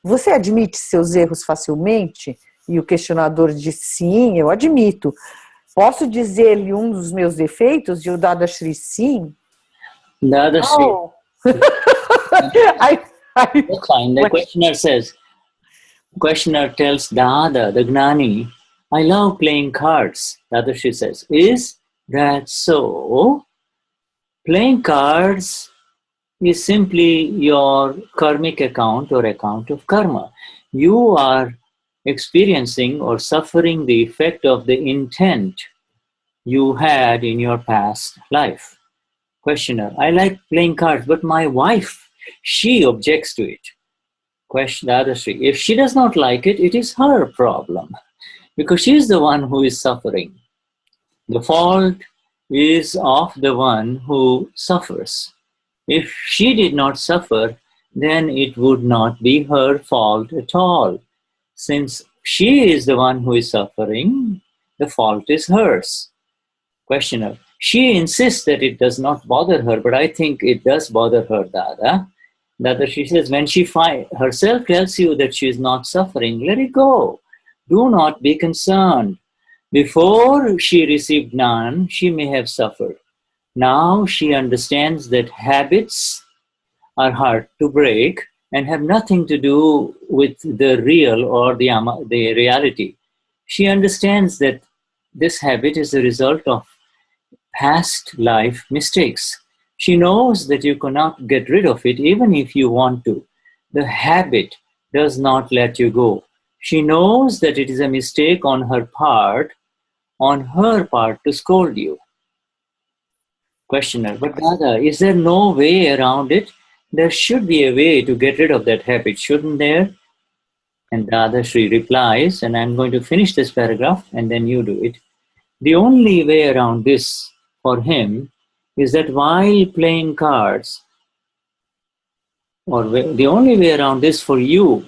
Você admite seus erros facilmente? E o questionador diz, sim, eu admito. Posso dizer-lhe um dos meus defeitos? E o Dadashri, sim. Dadashri. Oh. That's fine. The questioner tells Dada, the Gnani, I love playing cards. Dadashri says, is that so? Playing cards is simply your karmic account or account of karma. You are experiencing or suffering the effect of the intent you had in your past life. Questioner, I like playing cards, but my wife, she objects to it. Question Dadashri, if she does not like it, it is her problem, because she is the one who is suffering. The fault is of the one who suffers. If she did not suffer, then it would not be her fault at all. Since she is the one who is suffering, the fault is hers. Questioner, she insists that it does not bother her, but I think it does bother her, Dada. Dada, she says, when she herself tells you that she is not suffering, let it go. Do not be concerned. Before she received Gnan, she may have suffered. Now she understands that habits are hard to break and have nothing to do with the real or the reality. She understands that this habit is a result of past life mistakes. She knows that you cannot get rid of it even if you want to. The habit does not let you go. She knows that it is a mistake on her part to scold you. Questioner, but Dada, is there no way around it? There should be a way to get rid of that habit, shouldn't there? And Dadashri replies, and I'm going to finish this paragraph and then you do it. The only way around this for him is that while playing cards, or the only way around this for you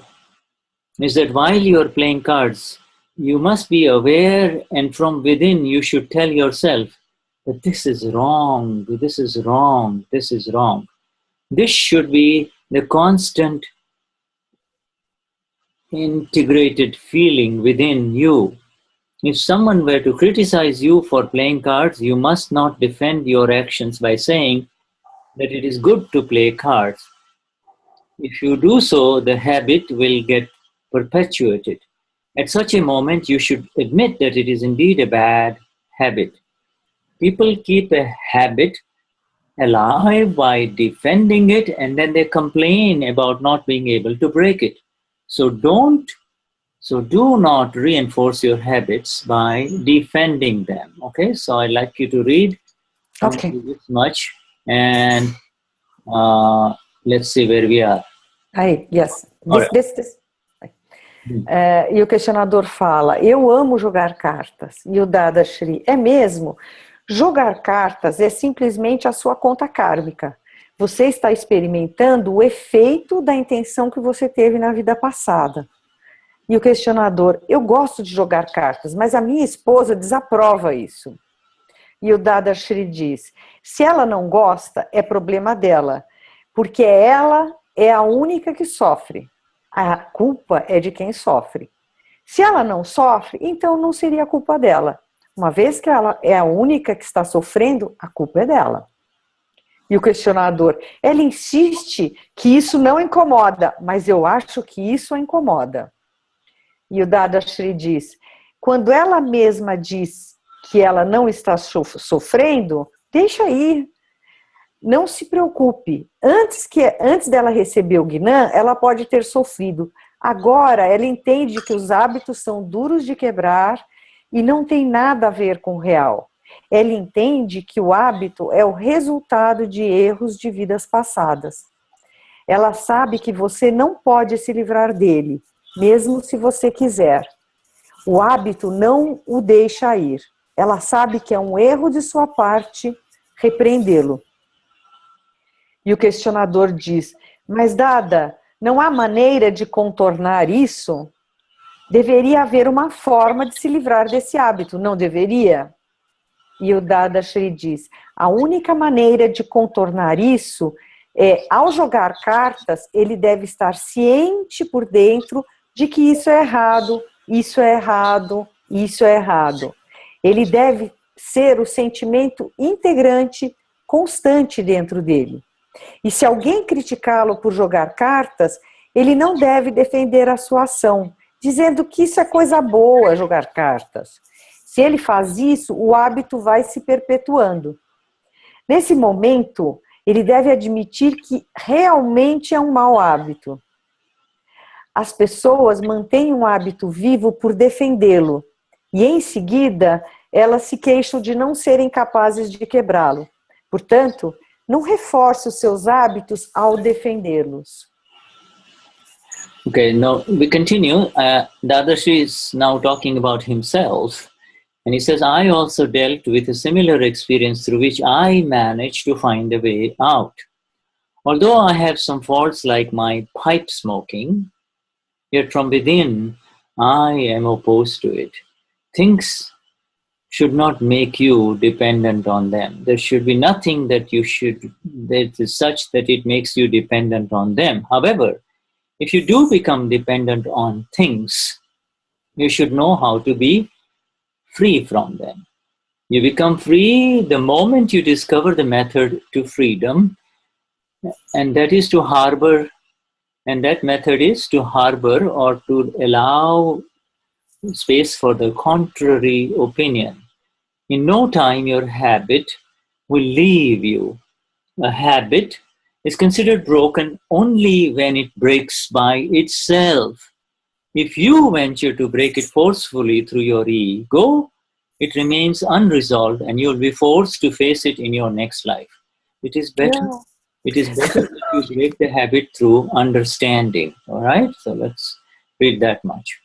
is that while you're playing cards, you must be aware, and from within you should tell yourself that this is wrong, this is wrong, this is wrong. This should be the constant integrated feeling within you. If someone were to criticize you for playing cards, you must not defend your actions by saying that it is good to play cards. if you do so, the habit will get perpetuated. At such a moment, you should admit that it is indeed a bad habit. People keep a habit alive by defending it, and then they complain about not being able to break it. So do not reinforce your habits by defending them. Okay, so I'd like you to read this much, and let's see where we are. Aí, yes. E o questionador fala, eu amo jogar cartas. E o Dadashri, é mesmo? Jogar cartas é simplesmente a sua conta kármica. Você está experimentando o efeito da intenção que você teve na vida passada. E o questionador, eu gosto de jogar cartas, mas a minha esposa desaprova isso. E o Dadashri diz, se ela não gosta, é problema dela, porque ela é a única que sofre. A culpa é de quem sofre. Se ela não sofre, então não seria culpa dela. Uma vez que ela é a única que está sofrendo, a culpa é dela. E o questionador, ela insiste que isso não incomoda, mas eu acho que isso a incomoda. E o Dadashri diz, quando ela mesma diz que ela não está sofrendo, deixa ir. Não se preocupe. Antes dela receber o Gnan, ela pode ter sofrido. Agora, ela entende que os hábitos são duros de quebrar e não tem nada a ver com o real. Ela entende que o hábito é o resultado de erros de vidas passadas. Ela sabe que você não pode se livrar dele, mesmo se você quiser. O hábito não o deixa ir. Ela sabe que é um erro de sua parte repreendê-lo. E o questionador diz, mas Dada, não há maneira de contornar isso? Deveria haver uma forma de se livrar desse hábito, não deveria? E o Dadashri diz, a única maneira de contornar isso é, ao jogar cartas, ele deve estar ciente por dentro de que isso é errado, isso é errado, isso é errado. Ele deve ser o sentimento integrante, constante dentro dele. E se alguém criticá-lo por jogar cartas, ele não deve defender a sua ação, dizendo que isso é coisa boa, jogar cartas. Se ele faz isso, o hábito vai se perpetuando. Nesse momento, ele deve admitir que realmente é um mau hábito. As pessoas mantêm um hábito vivo por defendê-lo, e em seguida, elas se queixam de não serem capazes de quebrá-lo. Portanto, não reforce os seus hábitos ao defendê-los. Okay, now we continue. Dadashri is now talking about himself. And he says, I also dealt with a similar experience through which I managed to find a way out. Although I have some faults like my pipe smoking, yet from within, I am opposed to it. Things should not make you dependent on them. There should be nothing that is such that it makes you dependent on them. However, if you do become dependent on things, you should know how to be free from them. You become free the moment you discover the method to freedom, and that is to harbor, and that method is to harbor or to allow space for the contrary opinion. In no time, your habit will leave you. A habit is considered broken only when it breaks by itself. If you venture to break it forcefully through your ego, it remains unresolved and you'll be forced to face it in your next life. It is better that you break the habit through understanding. All right? So let's read that much.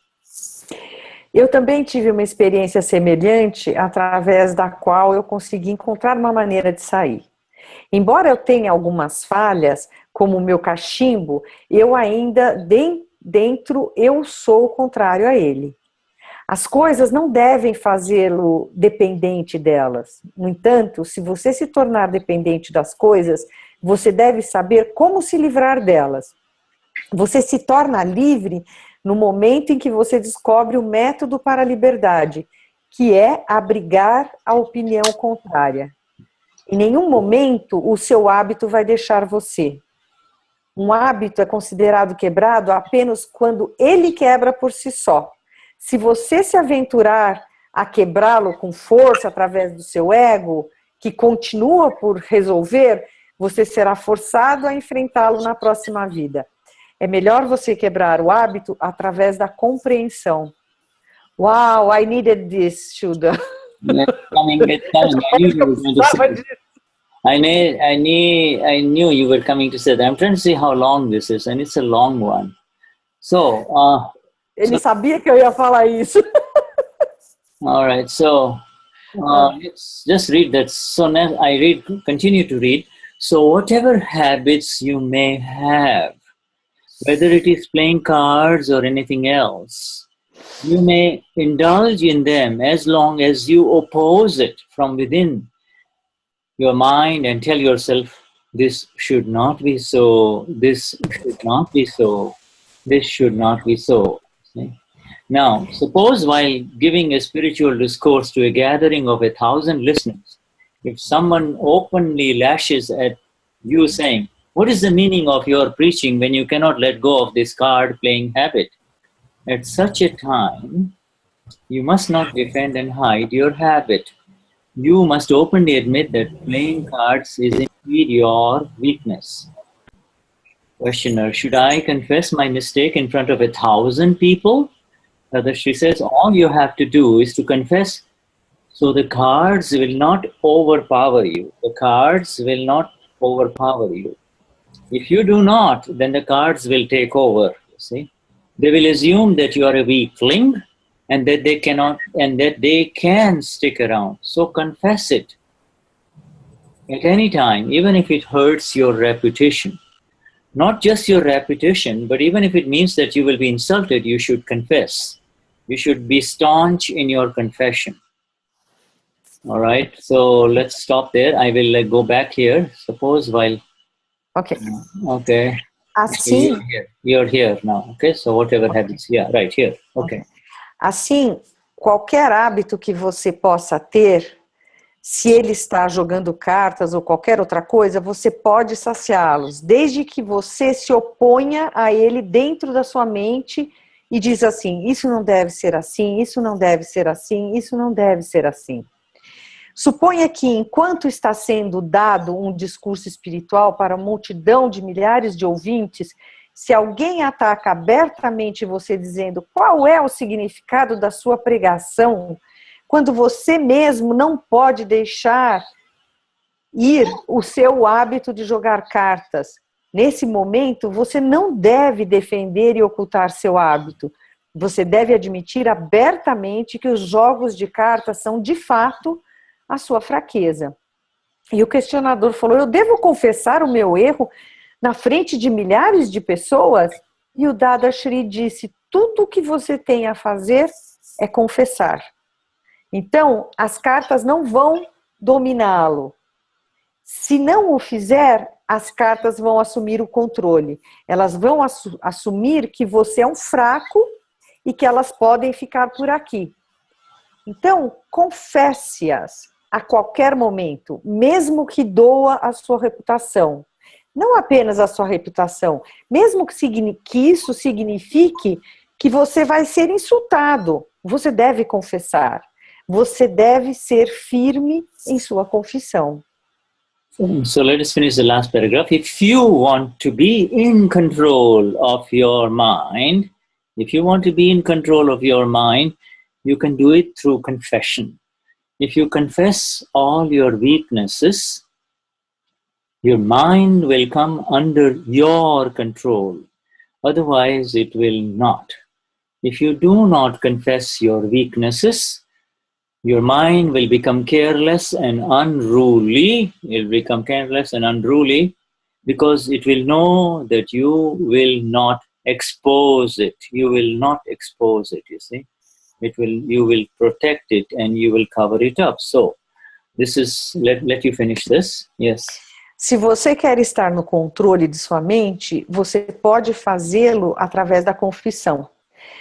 Eu também tive uma experiência semelhante, através da qual eu consegui encontrar uma maneira de sair. Embora eu tenha algumas falhas, como o meu cachimbo, eu ainda, dentro, eu sou o contrário a ele. As coisas não devem fazê-lo dependente delas. No entanto, se você se tornar dependente das coisas, você deve saber como se livrar delas. Você se torna livre no momento em que você descobre o método para a liberdade, que é abrigar a opinião contrária. Em nenhum momento o seu hábito vai deixar você. Um hábito é considerado quebrado apenas quando ele quebra por si só. Se você se aventurar a quebrá-lo com força através do seu ego, que continua por resolver, você será forçado a enfrentá-lo na próxima vida. É melhor você quebrar o hábito através da compreensão. Wow, I needed this, Shuddha. It's coming. I knew you were going to say that. I'm trying to see how long this is, and it's a long one. So, ele sabia que eu ia falar isso. All right. So, let's just read that. So now continue to read. So, whatever habits you may have, whether it is playing cards or anything else, you may indulge in them as long as you oppose it from within your mind and tell yourself, this should not be so, this should not be so, this should not be so. See? Now, suppose while giving a spiritual discourse to a gathering of 1,000 listeners, if someone openly lashes at you saying, what is the meaning of your preaching when you cannot let go of this card-playing habit? At such a time, you must not defend and hide your habit. You must openly admit that playing cards is indeed your weakness. Questioner, should I confess my mistake in front of 1,000 people? Dadashri says, all you have to do is to confess, so the cards will not overpower you. The cards will not overpower you. If you do not, then the cards will take over, you see. They will assume that you are a weakling and that they cannot, and that they can stick around. So confess it at any time, even if it hurts your reputation. Not just your reputation, but even if it means that you will be insulted, you should confess. You should be staunch in your confession. All right, so let's stop there. I will go back here. Suppose while... Okay. Okay. Assim, you're here now. Okay, so whatever happens, yeah, right here. Okay. Assim, qualquer hábito que você possa ter, se ele está jogando cartas ou qualquer outra coisa, você pode saciá-los, desde que você se oponha a ele dentro da sua mente e diz assim, isso não deve ser assim, isso não deve ser assim, isso não deve ser assim. Suponha que enquanto está sendo dado um discurso espiritual para uma multidão de milhares de ouvintes, se alguém ataca abertamente você dizendo qual é o significado da sua pregação, quando você mesmo não pode deixar ir o seu hábito de jogar cartas, nesse momento você não deve defender e ocultar seu hábito. Você deve admitir abertamente que os jogos de cartas são de fato a sua fraqueza. E o questionador falou, eu devo confessar o meu erro na frente de milhares de pessoas? E o Dadashri disse, tudo o que você tem a fazer é confessar. Então, as cartas não vão dominá-lo. Se não o fizer, as cartas vão assumir o controle. Elas vão assumir que você é um fraco e que elas podem ficar por aqui. Então, confesse-as a qualquer momento, mesmo que doa a sua reputação. Não apenas a sua reputação, mesmo que isso signifique que você vai ser insultado, você deve confessar. Você deve ser firme em sua confissão. So let us finish the last paragraph. If you want to be in control of your mind, you can do it through confession. If you confess all your weaknesses, your mind will come under your control. Otherwise, it will not. If you do not confess your weaknesses, your mind will become careless and unruly. It will become careless and unruly because it will know that you will not expose it. You will not expose it, you see. You will protect it and you will cover it up. So, this is, let you finish this. Yes. Se você quer estar no controle de sua mente, você pode fazê-lo através da confissão.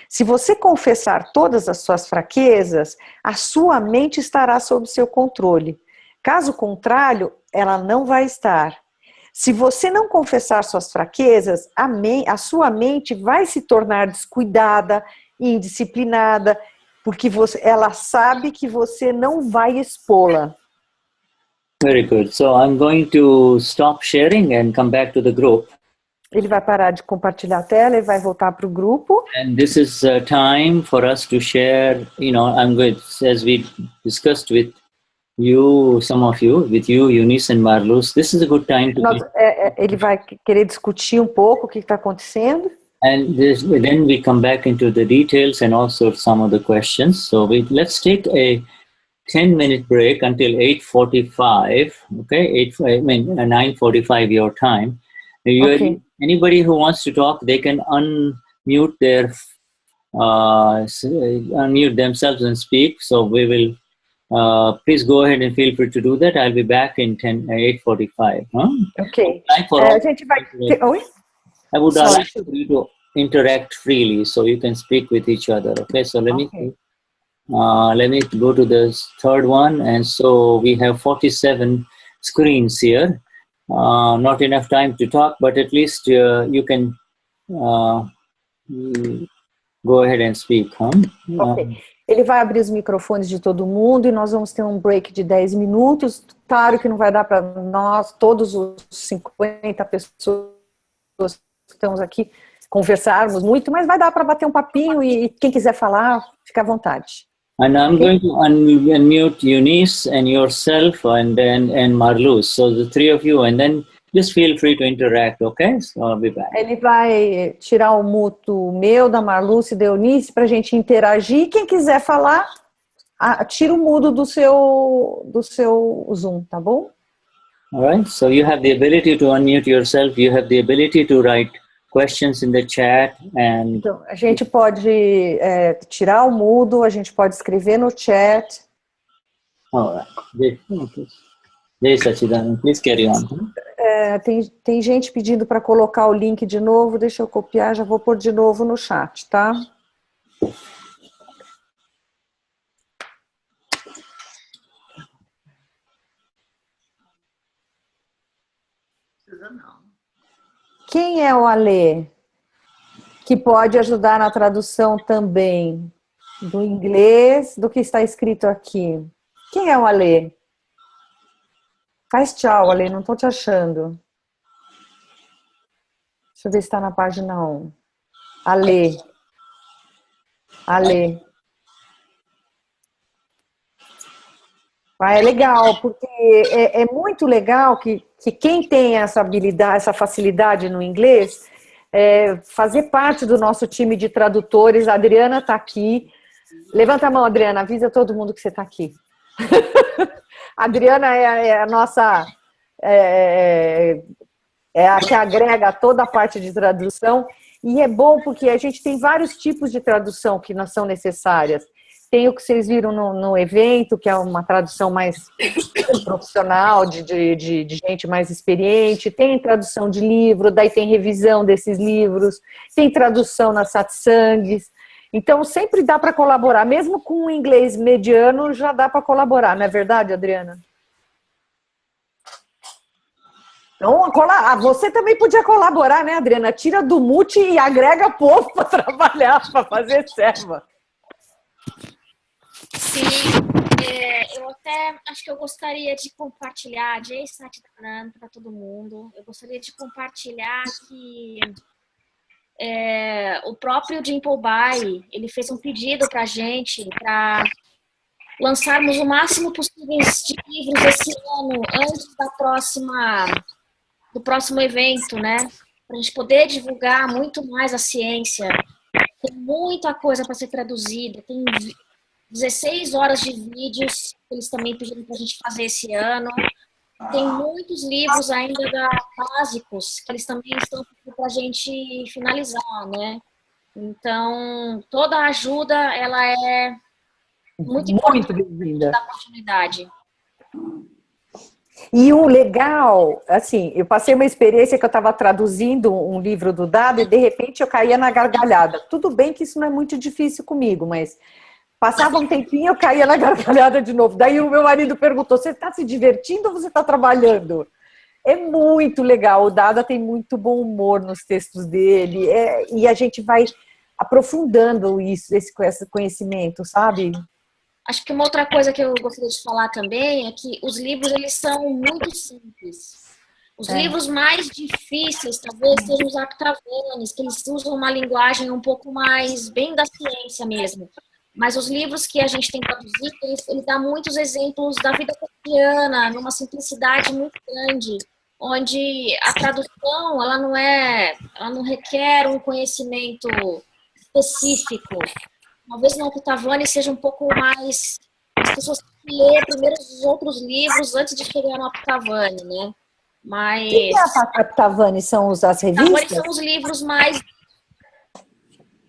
Se você confessar todas as suas fraquezas, a sua mente estará sob seu controle. Caso contrário, ela não vai estar. Se você não confessar suas fraquezas, a sua mente vai se tornar descuidada, indisciplinada, porque ela sabe que você não vai expô-la. Very good. So I'm going to stop sharing and come back to the group. Ele vai parar de compartilhar a tela e vai voltar para o grupo. And this is a time for us to share, I'm going, as we discussed with you, some of you, with you, Eunice and Marluz, this is a good time to... Ele vai querer discutir um pouco o que está acontecendo. And then we come back into the details and also some of the questions. So let's take a 10-minute break until 8:45, okay? 9:45 your time. Okay. Anybody who wants to talk, they can unmute themselves and speak. So we will, please go ahead and feel free to do that. I'll be back in 8:45. Huh? Okay. A gente vai... Oi? I would like for you to interact freely so you can speak with each other. Okay, so let me go to the third one. And so we have 47 screens here. Not enough time to talk, but at least you can go ahead and speak. Huh? Okay. Ele vai abrir os microfones de todo mundo e nós vamos ter um break de 10 minutos. Claro que não vai dar para nós, todos os 50 pessoas que estamos aqui, conversarmos muito, mas vai dar para bater um papinho e quem quiser falar, fica à vontade. And I'm going to unmute Eunice and yourself and Marluz. So the three of you, and then just feel free to interact, okay? So I'll be back. Ele vai tirar o muto meu, da Marluz e da Eunice para a gente interagir. Quem quiser falar, tira o mudo do seu Zoom, tá bom? All right. So you have the ability to unmute yourself. You have the ability to write questions in the chat. And então, a gente pode tirar o mudo, a gente pode escrever no chat. All right. Jai Sachidanand, please carry on. Tem gente pedindo para colocar o link de novo, deixa eu copiar, já vou pôr de novo no chat, tá? Quem é o Alê? Que pode ajudar na tradução também do inglês, do que está escrito aqui. Quem é o Alê? Faz tchau, Alê, não estou te achando. Deixa eu ver se está na página 1. Alê. Alê. É legal, porque é muito legal que quem tem essa habilidade, essa facilidade no inglês, fazer parte do nosso time de tradutores. A Adriana está aqui. Levanta a mão, Adriana, avisa todo mundo que você está aqui. A Adriana é a nossa... é a que agrega toda a parte de tradução. E é bom porque a gente tem vários tipos de tradução que não são necessárias. Tem o que vocês viram no evento, que é uma tradução mais profissional, de gente mais experiente. Tem tradução de livro, daí tem revisão desses livros. Tem tradução nas satsangs. Então, sempre dá para colaborar. Mesmo com o inglês mediano, já dá para colaborar. Não é verdade, Adriana? Então, você também podia colaborar, né, Adriana? Tira do mute e agrega povo para trabalhar, para fazer serva. Sim, eu até acho que eu gostaria de compartilhar, Jai Sachidanand, para todo mundo. Eu gostaria de compartilhar que o próprio Dimplebhai, ele fez um pedido para a gente para lançarmos o máximo possível de livros esse ano, antes do próximo evento, né? Para a gente poder divulgar muito mais a ciência. Tem muita coisa para ser traduzida, tem 16 horas de vídeos que eles também pediram para a gente fazer esse ano. Tem muitos livros ainda básicos que eles também estão para a gente finalizar, né? Então, toda a ajuda, ela é muito importante bem-vinda. Da continuidade. E o legal, assim, eu passei uma experiência que eu estava traduzindo um livro do Dado e de repente eu caía na gargalhada. Tudo bem que isso não é muito difícil comigo, mas passava um tempinho, eu caía na gargalhada de novo. Daí o meu marido perguntou, você está se divertindo ou você está trabalhando? É muito legal. O Dada tem muito bom humor nos textos dele. E a gente vai aprofundando esse conhecimento, sabe? Acho que uma outra coisa que eu gostaria de falar também é que os livros, eles são muito simples. Os livros mais difíceis, talvez, sejam os aptavanes, que eles usam uma linguagem um pouco mais bem da ciência mesmo. Mas os livros que a gente tem traduzido, ele dá muitos exemplos da vida cotidiana, numa simplicidade muito grande, onde a tradução, ela não requer um conhecimento específico. Talvez no Octavani seja um pouco mais... As pessoas têm que ler primeiro os outros livros antes de chegar no Octavani, né? Mas... O que é a Octavani? São as revistas? Octavani são os livros mais...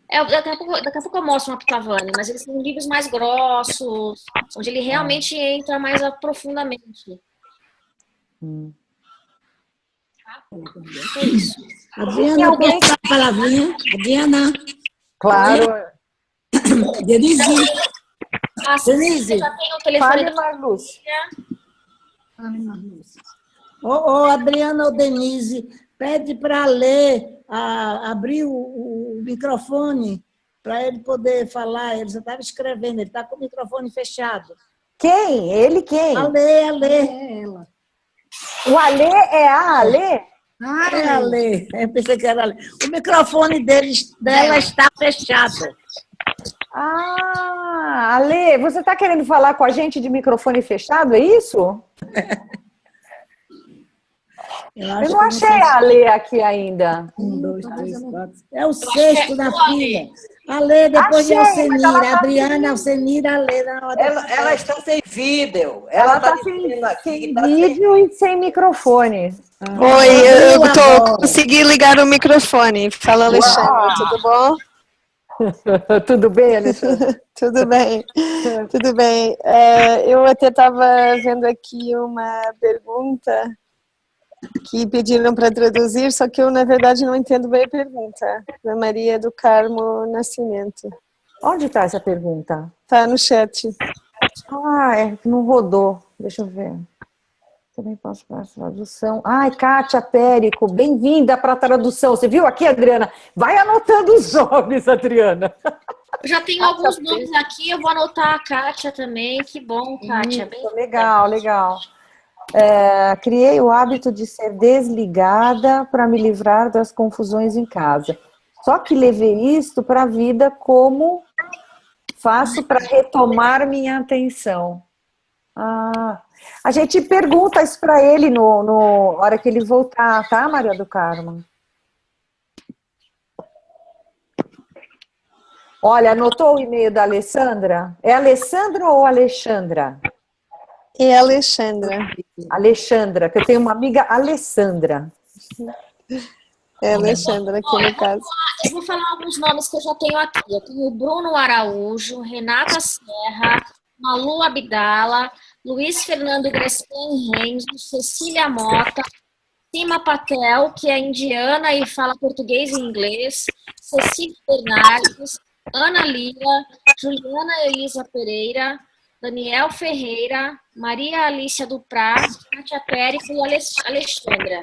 daqui a pouco eu mostro um Octavani, mas eles são livros mais grossos, onde ele realmente entra mais profundamente. É isso. Adriana, posso dar a palavrinha? Adriana. Claro. Denise. Denise. Eu já tenho o telefone da Marlúcia. Adriana ou Denise, pede para ler, abrir o microfone para ele poder falar. Ele já estava escrevendo, ele está com o microfone fechado. Quem? Ele quem? Alê. É ela. O Alê é a Alê? É a Alê. Eu pensei que era a Alê. O microfone dela está fechado. Alê, você está querendo falar com a gente de microfone fechado, é isso? Eu não achei a Alê aqui ainda. 1, 2, 3, 4. É o sexto da fila. Alê, depois de Alcenira. Adriana, Alcenira, Alê. Ela está sem vídeo. Ela está sem vídeo e sem microfone. Oi, eu consegui ligar o microfone. Fala, Alexandre, tudo bom? Tudo bem, Alexandre? Tudo bem, tudo bem. Eu até estava vendo aqui uma pergunta que pediram para traduzir, só que eu, na verdade, não entendo bem a pergunta. Da Maria do Carmo Nascimento. Onde está essa pergunta? Está no chat. Não rodou. Deixa eu ver. Também posso para a tradução. Kátia Périco, bem-vinda para a tradução. Você viu aqui, Adriana? Vai anotando os nomes, Adriana. Eu já tenho alguns nomes aqui, eu vou anotar a Kátia também. Que bom, Kátia. Legal. Criei o hábito de ser desligada para me livrar das confusões em casa. Só que levei isto para a vida. Como faço para retomar minha atenção? A gente pergunta isso para ele na hora que ele voltar, tá, Maria do Carmo? Olha, anotou o e-mail da Alessandra? É Alessandra ou Alexandra? É Alexandra. Alexandra, que eu tenho uma amiga Alessandra. É Alexandra aqui no caso. Eu vou falar alguns nomes que eu já tenho aqui. Eu tenho Bruno Araújo, Renata Serra, Malu Abdala, Luiz Fernando Grespan Renzo, Cecília Mota, Sima Patel, que é indiana e fala português e inglês, Cecília Bernardes, Ana Lira, Juliana Elisa Pereira, Daniel Ferreira, Maria Alicia Duprá, Kátia Périco e Alexandra.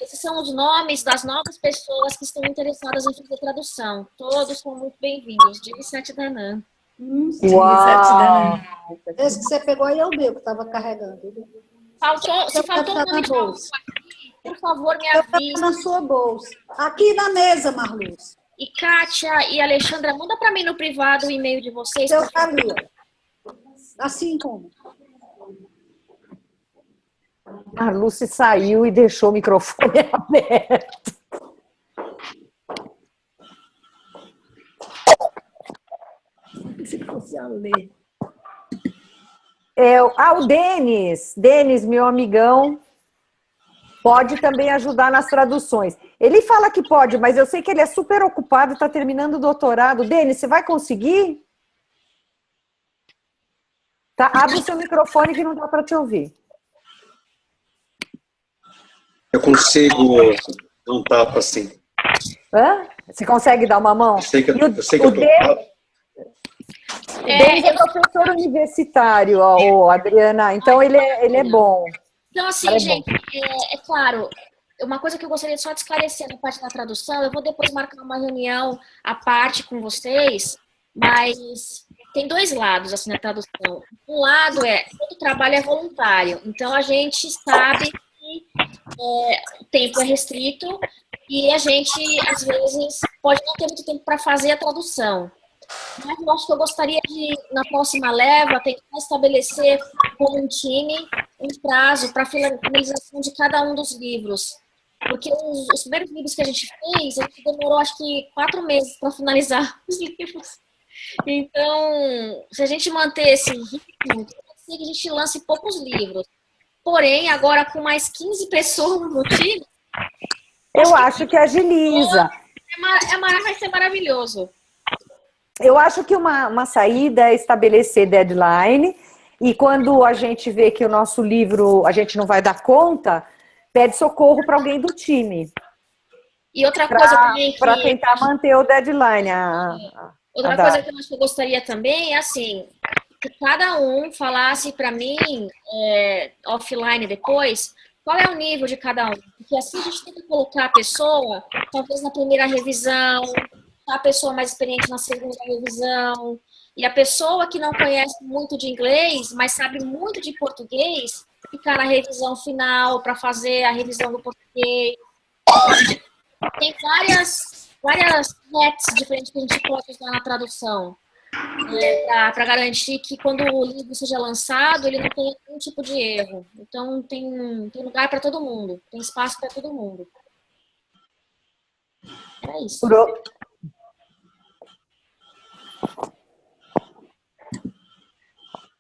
Esses são os nomes das novas pessoas que estão interessadas em fazer tradução. Todos são muito bem-vindos. De Vishuddhatma. Uau! Esse que você pegou aí é o meu, que estava carregando. Se faltou um nome de algum aqui, por favor, me avise. Na sua bolsa. Aqui na mesa, Marluz. E Kátia e Alexandra, manda para mim no privado o e-mail de vocês. Eu sabia. Assim como. A Lúcia saiu e deixou o microfone aberto. Se fosse a ler. O Denis. Denis, meu amigão, pode também ajudar nas traduções. Ele fala que pode, mas eu sei que ele é super ocupado, está terminando o doutorado. Denis, você vai conseguir? Tá, abre o seu microfone que não dá para te ouvir. Eu consigo dar um tapa assim. Você consegue dar uma mão? Eu sei que eu tô... O Denis é professor universitário, Adriana, então ele é bom. Então, assim, gente, é claro, uma coisa que eu gostaria só de esclarecer na parte da tradução, eu vou depois marcar uma reunião à parte com vocês, mas tem dois lados, assim, na tradução. Um lado todo trabalho é voluntário, então a gente sabe que o tempo é restrito e a gente, às vezes, pode não ter muito tempo para fazer a tradução. Mas eu acho que eu gostaria de, na próxima leva, tentar estabelecer com um time um prazo para a finalização de cada um dos livros. Porque os primeiros livros que a gente fez, a gente demorou acho que 4 meses para finalizar os livros. Então, se a gente manter esse ritmo, pode ser que a gente lance poucos livros. Porém, agora com mais 15 pessoas no time, eu acho que agiliza. Vai ser maravilhoso. Eu acho que uma saída é estabelecer deadline e quando a gente vê que o nosso livro, a gente não vai dar conta, pede socorro para alguém do time. E outra coisa também para tentar manter o deadline. Outra coisa que eu gostaria também é assim, que cada um falasse para mim, offline depois, qual é o nível de cada um. Porque assim a gente tenta colocar a pessoa, talvez na primeira revisão, a pessoa mais experiente na segunda revisão, e a pessoa que não conhece muito de inglês, mas sabe muito de português, ficar na revisão final para fazer a revisão do português. Tem várias hacks diferentes que a gente pode usar na tradução, para garantir que quando o livro seja lançado, ele não tenha nenhum tipo de erro. Então, tem lugar para todo mundo, tem espaço para todo mundo. É isso.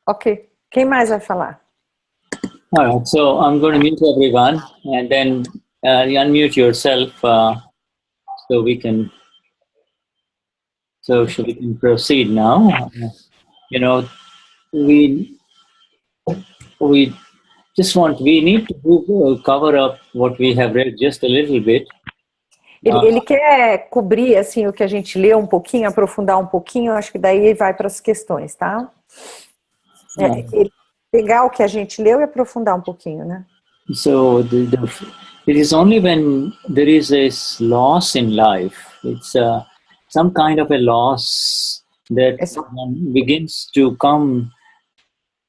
Ok. Quem mais vai falar? All right, so I'm going to mute everyone and then unmute yourself so we can proceed now. We need to cover up what we have read just a little bit. Ele quer cobrir assim o que a gente leu um pouquinho, aprofundar um pouquinho, acho que daí vai para as questões, tá? Pegar o que a gente leu e aprofundar um pouquinho, né? So it is only when there is this loss in life, it's some kind of a loss that one begins to come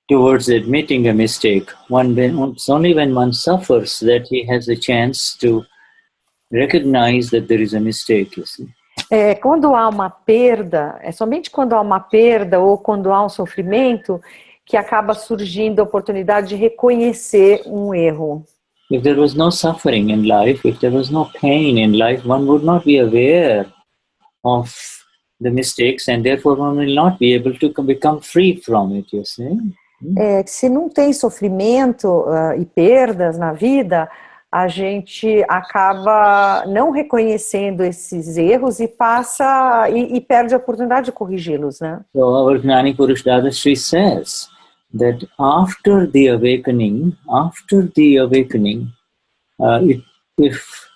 towards admitting a mistake. It's only when one suffers that he has a chance to recognize that there is a mistake, you see. Quando há uma perda, é somente quando há uma perda ou quando há um sofrimento que acaba surgindo a oportunidade de reconhecer um erro. If there was no suffering in life, if there was no pain in life, one would not be aware of the mistakes and therefore one will not be able to become free from it, you see. Se não tem sofrimento e perdas na vida, a gente acaba não reconhecendo esses erros e passa e perde a oportunidade de corrigi-los, né? So our Gnani Purush Dadashri says that after the awakening, if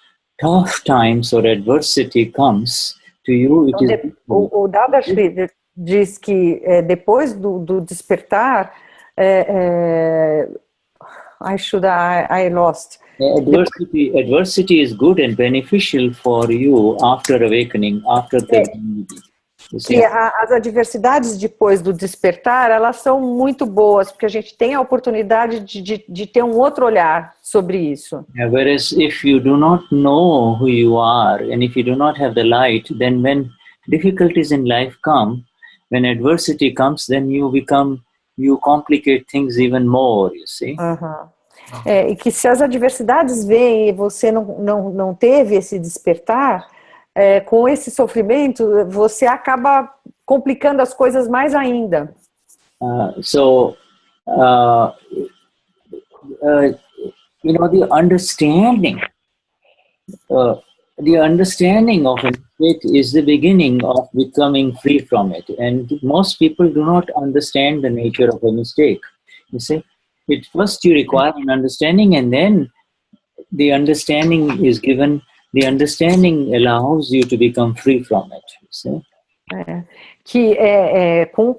tough times or adversity comes to you, it is... O Dadashri diz que depois do despertar, I lost. Adversity is good and beneficial for you after awakening, after the que as adversidades depois do despertar, elas são muito boas, porque a gente tem a oportunidade de ter um outro olhar sobre isso. Whereas if you do not know who you are, and if you do not have the light, then when difficulties in life come, when adversity comes, then you complicate things even more, you see. E que se as adversidades vêm e você não teve esse despertar, com esse sofrimento, você acaba complicando as coisas mais ainda. The understanding of a mistake is the beginning of becoming free from it. And most people do not understand the nature of a mistake. You see, first you require an understanding, and then the understanding is given. The understanding allows you to become free from it. You see? Que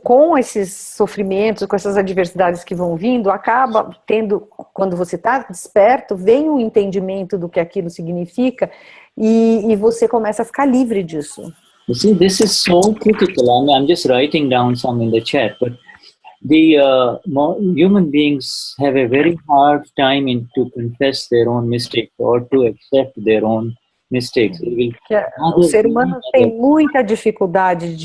com esses sofrimentos, com essas adversidades que vão vindo, acaba tendo, quando você está desperto, vem um entendimento do que aquilo significa e você começa a ficar livre disso. You see, this is so critical. I'm just writing down some in the chat, but the human beings have a very hard time to confess their own mistakes or to accept their own mistakes. O ser humano tem muita dificuldade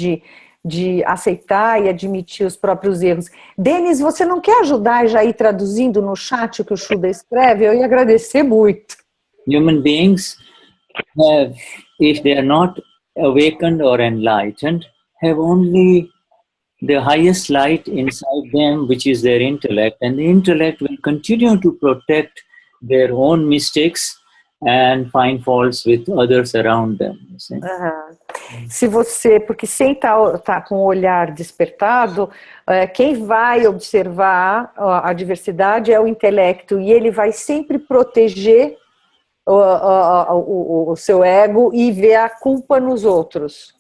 de aceitar e admitir os próprios erros. Denis, você não quer ajudar e já ir traduzindo no chat o que o Shuddha escreve? Eu ia agradecer muito. Human beings have, if they are not awakened or enlightened, have only the highest light inside them, which is their intellect, and the intellect will continue to protect their own mistakes and find faults with others around them. Se você, porque sem estar com o olhar despertado, quem vai observar a diversidade é o intelecto, e ele vai sempre proteger o seu ego e ver a culpa nos outros.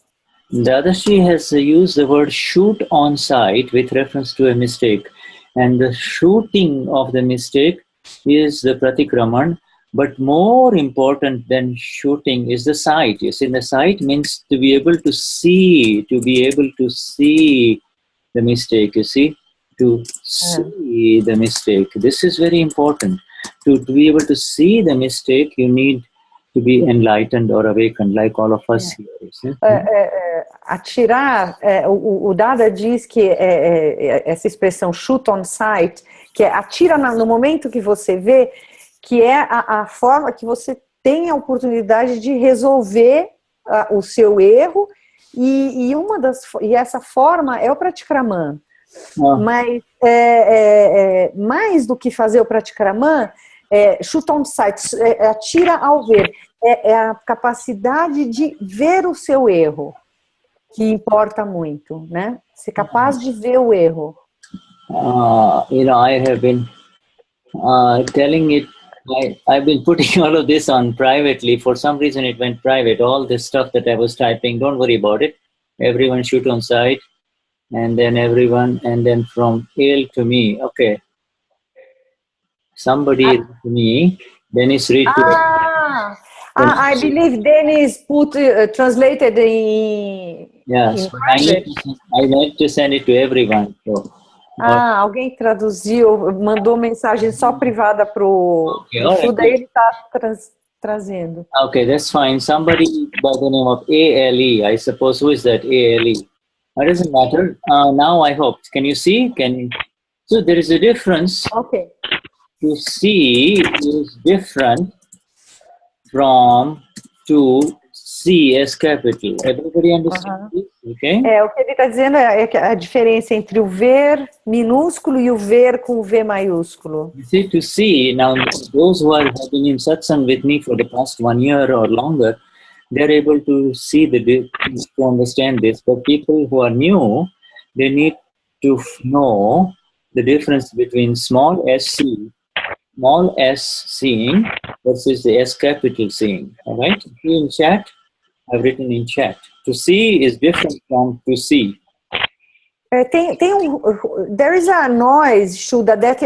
Dadashri has used the word shoot on sight with reference to a mistake, and the shooting of the mistake is the pratikraman. But more important than shooting is the sight. You see, the sight means to be able to see the mistake, you see, to see the mistake. This is very important. To be able to see the mistake, you need to be enlightened or awakened, like all of us here. You see? Atirar, o Dada diz que essa expressão shoot on sight, que é atira no momento que você vê, que é a forma que você tem a oportunidade de resolver o seu erro, e essa forma é o pratikraman. Mas mais do que fazer o pratikraman, shoot on sight, atira ao ver, é a capacidade de ver o seu erro, que importa muito, né? Ser capaz de ver o erro. I have been telling it. I've been putting all of this on privately. For some reason it went private. All this stuff that I was typing, don't worry about it. Everyone shoot on sight. And then everyone, and then from Ale to me. Okay. Somebody read to me. Dennis read to I believe Dennis translated in... Yes, I need to send it to everyone. So. Alguém traduziu, mandou mensagem só privada pro Shuddha, ele está trazendo. Okay, that's fine. Somebody by the name of ALE, I suppose. Who is that? ALE. It doesn't matter. Now I hope. Can you see? So there is a difference. Okay. To see is different from to see as capital. Everybody understand this? Okay? O que ele está dizendo é que a diferença entre o ver minúsculo e o ver com o V maiúsculo. You see, to see, now those who have been in Satsang with me for the past 1 year or longer, they're able to see to understand this. But people who are new, they need to know the difference between small s seeing versus the S capital seeing. All right? See in chat? I've written in chat. To see is different from to see. There is a noise, Shuddha, that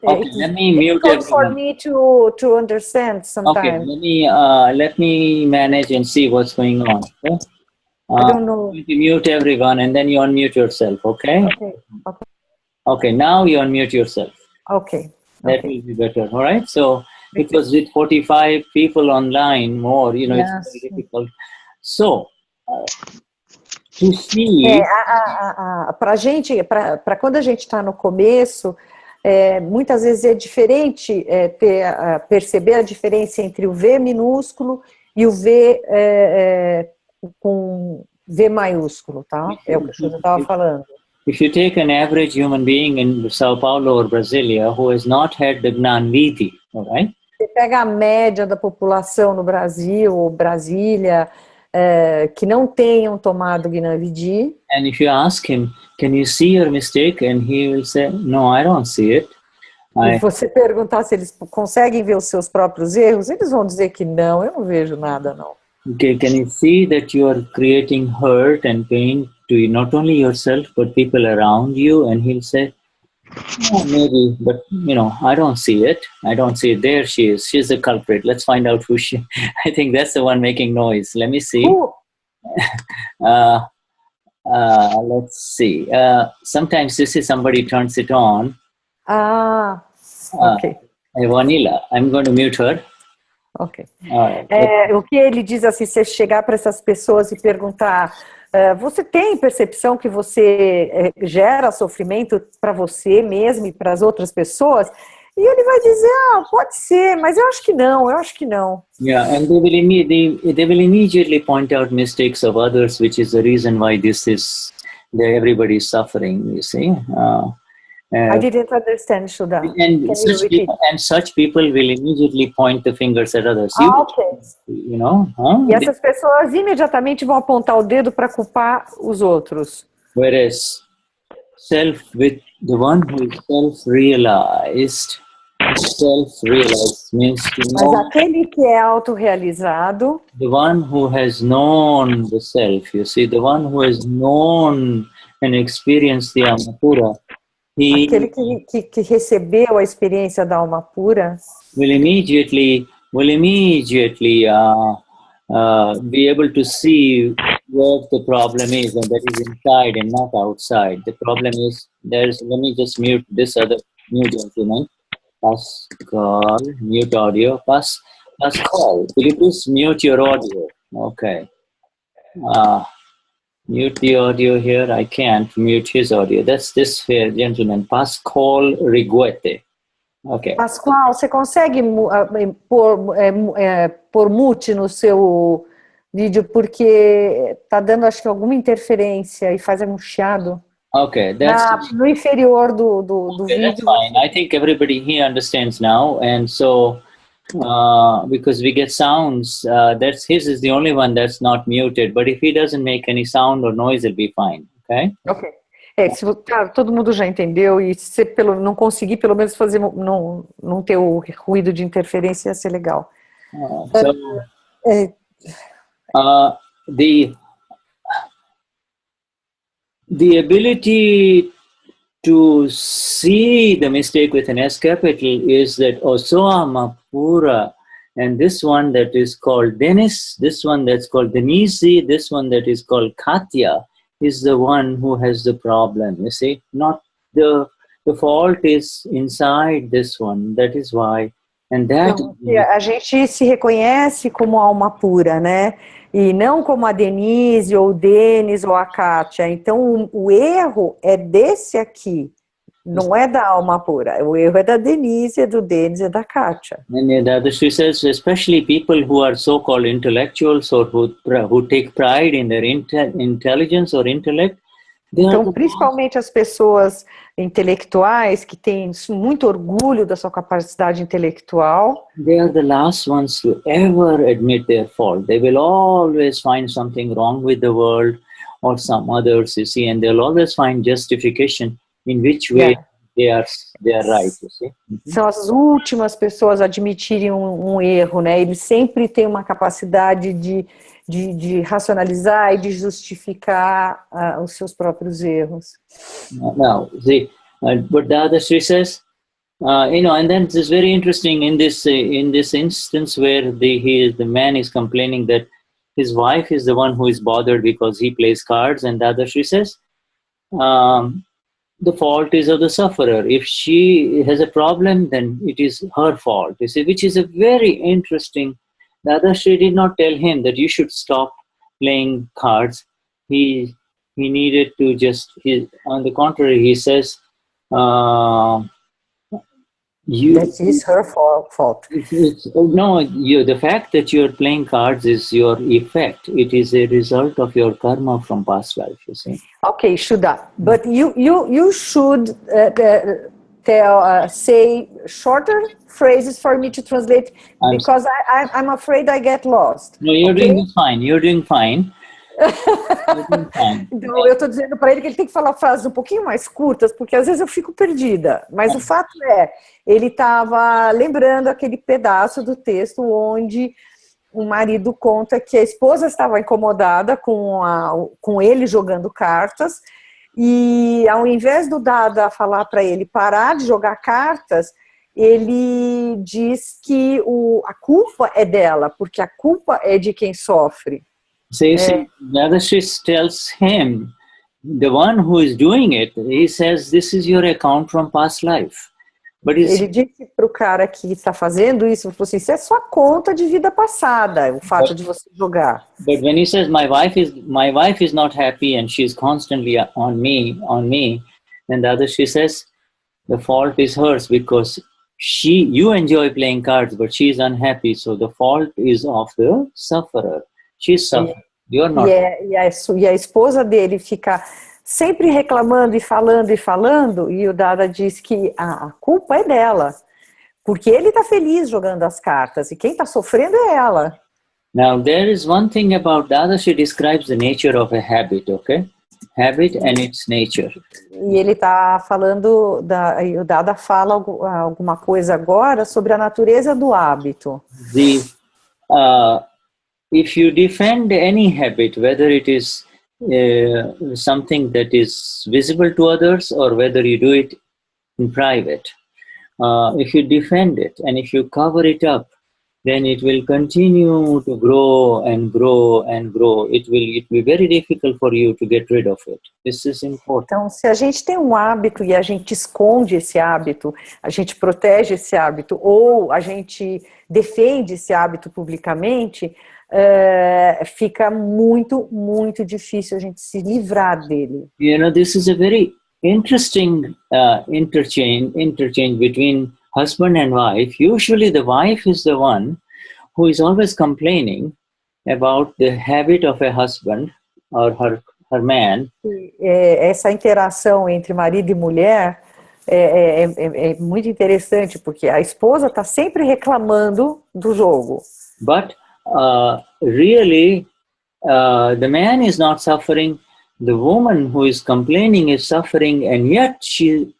okay, let me mute it's for me to understand sometimes. Okay, let me manage and see what's going on. Okay? I don't know. You mute everyone and then you unmute yourself, okay? Okay, now you unmute yourself. Okay. That will be better, all right? So, because with 45 people online more, you know, it's very difficult. So, to see... Para quando a gente está no começo, muitas vezes é diferente perceber a diferença entre o V minúsculo e o V com V maiúsculo, tá? É o que eu estava falando. If you take an average human being in Sao Paulo or Brasilia who has not had the Gnan Vidhi, all right? Você pega a média da população no Brasil ou Brasília que não tenham tomado Gnan Vidhi. And if you ask him, can you see your mistake? And he will say, no, I don't see it. E você perguntar se eles conseguem ver os seus próprios erros, eles vão dizer que não, eu não vejo nada, não. Okay, can you see that you are creating hurt and pain to not only yourself but people around you? And he'll say, "Yeah, maybe, but I don't see it. I don't see it. There she is. She's the culprit. Let's find out who she." I think that's the one making noise. Let me see. Let's see. Sometimes you see somebody turns it on. Ok. Vanilla. I'm going to mute her. Ok. O que ele diz assim, se chegar para essas pessoas e perguntar, você tem percepção que você gera sofrimento para você mesmo e para as outras pessoas? E ele vai dizer, pode ser, mas eu acho que não, Yeah, and they will immediately point out mistakes of others, which is the reason why everybody is suffering, you see. I didn't understand, Shuddha. And such people will immediately point the fingers at others. Ok. E essas pessoas imediatamente vão apontar o dedo para culpar os outros. Whereas the one who is self-realized means to know. Mas aquele que é autorrealizado, the one who has known the self, you see, the one who has known and experienced the Amapura, aquele que recebeu a experiência da alma pura, will immediately be able to see what the problem is, and that is inside and not outside. The problem is let me just mute this other new gentleman. Pascal, mute audio. Pascal, will you please mute your audio? Okay. Mute the audio here. I can't mute his audio. That's this fair gentleman, Pascal Riguete. Okay. Pascoal, você consegue pôr mute no seu vídeo porque tá dando, acho que, alguma interferência e faz um chiado. Okay, no inferior do vídeo. That's fine. I think everybody here understands now, and so because we get sounds, his is the only one that's not muted. But if he doesn't make any sound or noise, it'll be fine. Okay. Okay. Se todo mundo já entendeu, e se não conseguir, pelo menos fazer não ter o ruído de interferência, ia ser legal. The ability to see the mistake with an S capital is that Osoama Pura, and this one that is called Dennis, this one that's called Denise, this one that is called Katya, is the one who has the problem, you see. Not the fault is inside this one, that is why. And that então, a gente se reconhece como alma pura, né? E não como a Denise, ou o Denis, ou a Kátia. Então, o erro é desse aqui, não é da alma pura. O erro é da Denise, é do Denis, é da Kátia. And Dadashri says, especially people who are so-called intellectuals or who take pride in their intelligence or intellect. Então, principalmente as pessoas intelectuais que têm muito orgulho da sua capacidade intelectual. They are the last ones to ever admit their fault. They will always find something wrong with the world or some others, you see, and they'll always find justification in which way they are right, you see. São as últimas pessoas a admitirem um erro, né? Eles sempre têm uma capacidade de racionalizar e de justificar os seus próprios erros. Now, see, but Dadashri says, and then it's very interesting in this instance where the man is complaining that his wife is the one who is bothered because he plays cards, and Dadashri says, the fault is of the sufferer. If she has a problem, then it is her fault, you see, which is a very interesting. Dadashri did not tell him that you should stop playing cards. He needed to on the contrary, he says, that is her fault. The fact that you're playing cards is your effect. It is a result of your karma from past life, you see. Okay, Shuddha, but you should say shorter phrases for me to translate, because I'm afraid I get lost. No, you're doing fine. You're doing fine. Então, eu estou dizendo para ele que ele tem que falar frases um pouquinho mais curtas, porque às vezes eu fico perdida. Mas o fato é, ele estava lembrando aquele pedaço do texto onde o marido conta que a esposa estava incomodada com ele jogando cartas, e ao invés do Dada falar para ele parar de jogar cartas, ele diz que a culpa é dela, porque a culpa é de quem sofre. So you see, Dadashri tells him, the one who is doing it, he says, this is your account from past life. But ele disse para o cara que está fazendo isso, ele falou assim, isso é sua conta de vida passada, o fato de você jogar. But when he says, my wife is not happy and she's constantly on me, then Dadashri says, the fault is hers because you enjoy playing cards, but she's unhappy, so the fault is of the sufferer. She's suffering. You're not. E a esposa dele fica sempre reclamando e falando, e o Dada diz que a culpa é dela, porque ele está feliz jogando as cartas, e quem está sofrendo é ela. Now, there is one thing about Dada, she describes the nature of a habit, okay? Habit and its nature. E ele está falando, o Dada fala alguma coisa agora sobre a natureza do hábito. If you defend any habit, whether it is something that is visible to others or whether you do it in private, if you defend it and if you cover it up, then it will continue to grow and grow and grow. It will be very difficult for you to get rid of it. This is important. Então, se a gente tem um hábito e a gente esconde esse hábito, a gente protege esse hábito ou a gente defende esse hábito publicamente, fica muito, muito difícil a gente se livrar dele. You know, this is a very interesting interchange between husband and wife. Usually the wife is the one who is always complaining about the habit of a husband or her man. Essa interação entre marido e mulher é muito interessante, porque a esposa está sempre reclamando do jogo. But really, the man is not suffering. The woman who is complaining is suffering, and yet she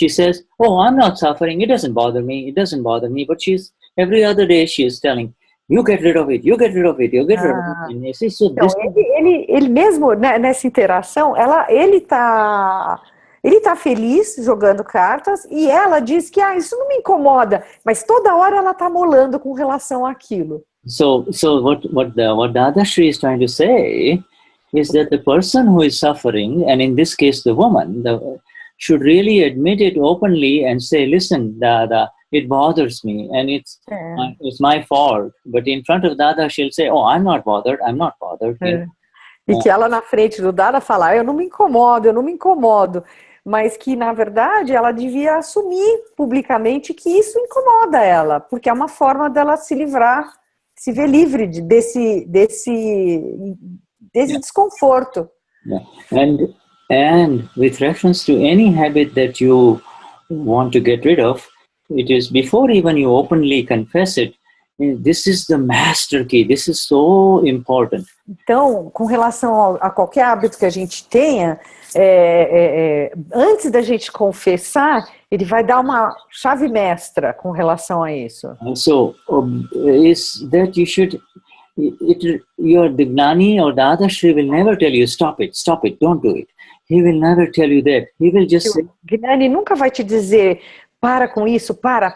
says, oh, I'm not suffering, it doesn't bother me, but every other day she is telling, you get rid of it, you get rid of it, you get rid of it. And you see, so então, ele mesmo, né, nessa interação, ele tá feliz jogando cartas e ela diz que isso não me incomoda, mas toda hora ela tá molando com relação àquilo. So what Dadashri is trying to say is that the person who is suffering, and in this case the woman, should really admit it openly and say, listen, Dada, it bothers me and it's my fault. But in front of Dada, she'll say, oh, I'm not bothered. E que ela na frente do Dada fala, eu não me incomodo. Mas que, na verdade, ela devia assumir publicamente que isso incomoda ela, porque é uma forma dela se livrar, se ver livre desse desconforto. Yeah. And with reference to any habit that you want to get rid of, it is before even you openly confess it, this is the master key, this is so important. Então, com relação a qualquer hábito que a gente tenha, antes da gente confessar, ele vai dar uma chave mestra com relação a isso. So, is that you should, the Gnani or Dadashri will never tell you, stop it, don't do it. He will never tell you that. He will just say, o Gnani nunca vai te dizer, para com isso, para.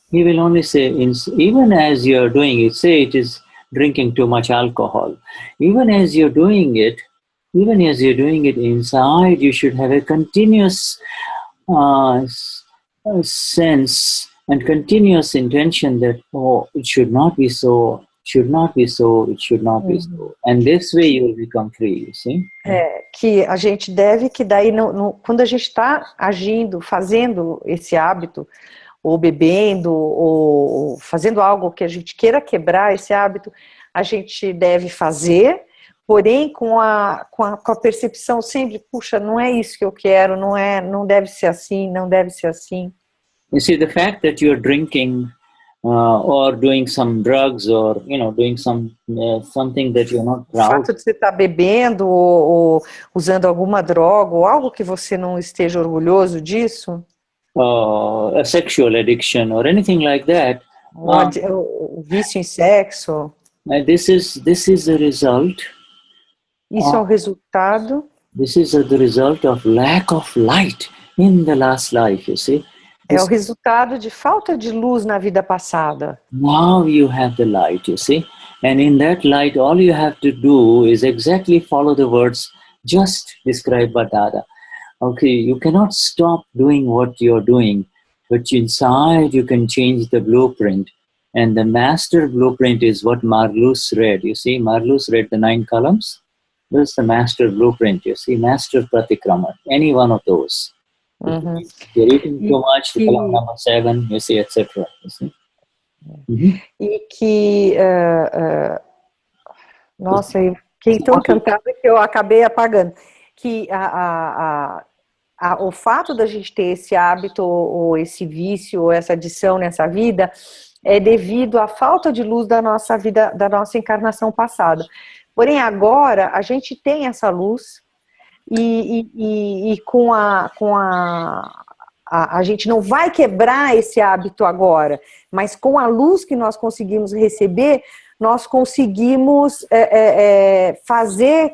He will only say, even as you're doing it, say it is drinking too much alcohol. Even as you're doing it inside, you should have a continuous sense and continuous intention that, oh, it should not be so, it should not be so. And this way you will become free, you see? Que a gente deve, que daí, quando a gente está agindo, fazendo esse hábito, ou bebendo, ou fazendo algo que a gente queira quebrar esse hábito, a gente deve fazer, porém com a percepção sempre, puxa, não é isso que eu quero, não deve ser assim. You see, the fact that you're drinking or doing some drugs or, doing something that you're not proud. O fato de você estar bebendo ou usando alguma droga ou algo que você não esteja orgulhoso disso, a sexual addiction or anything like that, O vício em sexo. This is the result. Isso é o resultado. This is the result of lack of light in the last life, you see. É o resultado de falta de luz na vida passada. Now you have the light, you see. And in that light, all you have to do is exactly follow the words just described by Dada. Okay, you cannot stop doing what you're doing, but inside you can change the blueprint. And the master blueprint is what Marlus read. You see, Marlus read the 9 columns. This is the master blueprint, you see, master pratikrama, any one of those. Uhum. You're eating too much, column number 7, you see, etc. You see? E que, nossa, eu fiquei tão encantada que eu acabei apagando. Que o fato da gente ter esse hábito, ou esse vício, ou essa adição nessa vida, é devido à falta de luz da nossa vida, da nossa encarnação passada. Porém, agora, a gente tem essa luz, e com a gente não vai quebrar esse hábito agora, mas com a luz que nós conseguimos receber, nós conseguimos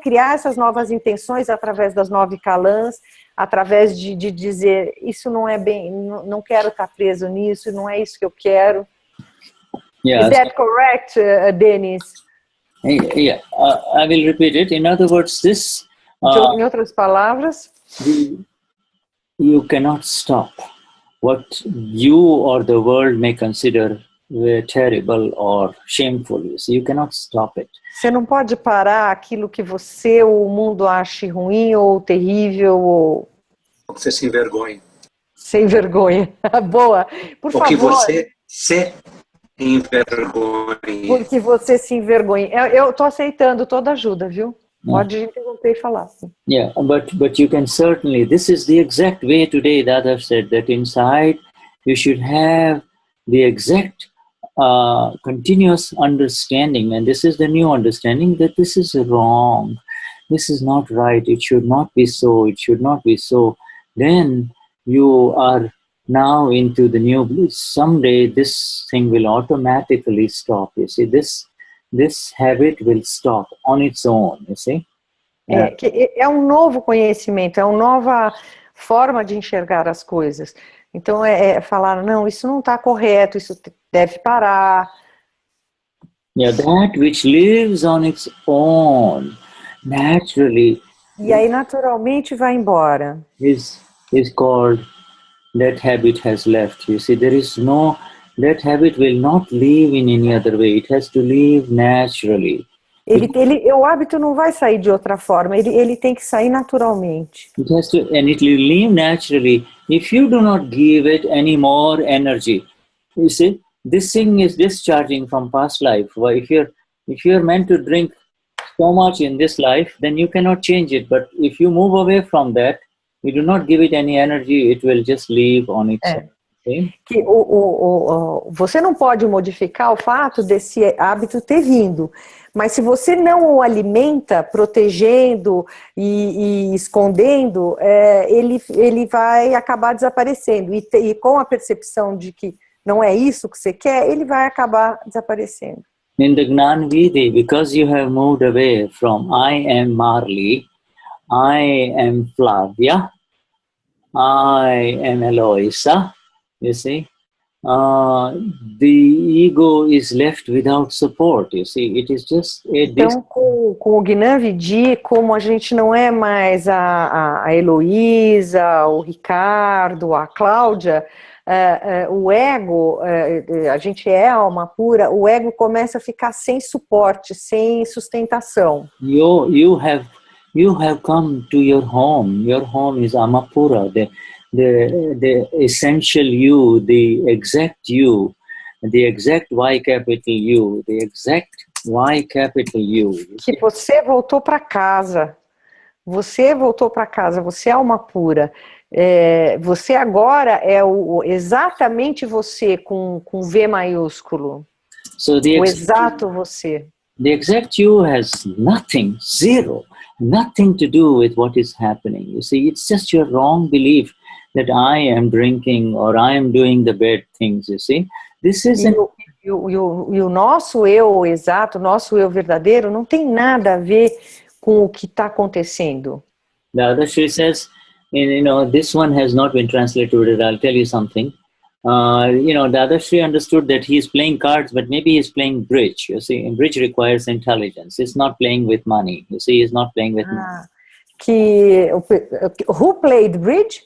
criar essas novas intenções através das 9 kalans, através de dizer, isso não é bem, não quero estar preso nisso, não é isso que eu quero. Yes. Is that correct, Dennis? Yeah, I will repeat it. In other words, this... em outras palavras... You cannot stop what you or the world may consider terrible or shameful. So you cannot stop it. Você não pode parar aquilo que você ou o mundo ache ruim ou terrível ou... Você se envergonha. Sem vergonha. Boa. Por favor. Porque você se envergonha. Porque você se envergonha. Eu tô aceitando toda ajuda, viu? Pode interromper e falar. Yeah, but you can certainly, this is the exact way today Dada said that inside you should have the exact continuous understanding, and this is the new understanding that this is wrong, this is not right, it should not be so, it should not be so. Then you are now into the new bliss. Someday this thing will automatically stop. You see, this habit will stop on its own, you see. É um novo conhecimento, é uma nova forma de enxergar as coisas. Então, falar, não, isso não está correto, isso deve parar. Yeah, that which lives on its own, naturally. E aí, naturalmente, vai embora. Is called, that habit has left. You see, there is no... That habit will not live in any other way. It has to live naturally. O hábito não vai sair de outra forma. Ele tem que sair naturalmente. It has to, and it will live naturally. If you do not give it any more energy, you see, this thing is discharging from past life. Well, if you're meant to drink so much in this life, then you cannot change it. But if you move away from that, you do not give it any energy. It will just live on its own. Que você não pode modificar o fato desse hábito ter vindo, mas se você não o alimenta, protegendo e escondendo, ele vai acabar desaparecendo. E com a percepção de que não é isso que você quer, ele vai acabar desaparecendo. In the Gnan Vidi, because you have moved away from I am Marley, I am Flavia, I am Eloisa, you see, the ego is left without support, you see, it is just a... Então, com o Gnan Vidi, como a gente não é mais a Heloísa, o Ricardo, a Cláudia, o ego, a gente é alma pura, o ego começa a ficar sem suporte, sem sustentação. You have come to your home is Amapura, the essential you, the exact Y capital you, the exact Y capital you. Que você voltou para casa, você é alma pura. Você agora é exatamente você com V maiúsculo. So o exato você. The exact you has nothing, zero, nothing to do with what is happening. You see, it's just your wrong belief that I am drinking or I am doing the bad things, you see. This is E o nosso eu exato, o nosso eu verdadeiro, não tem nada a ver com o que está acontecendo. Dadashri says, this one has not been translated. I'll tell you something. Dadashri understood that he's playing cards, but maybe he's playing bridge. You see, and bridge requires intelligence. It's not playing with money. You see, he's not playing with money. Who played bridge?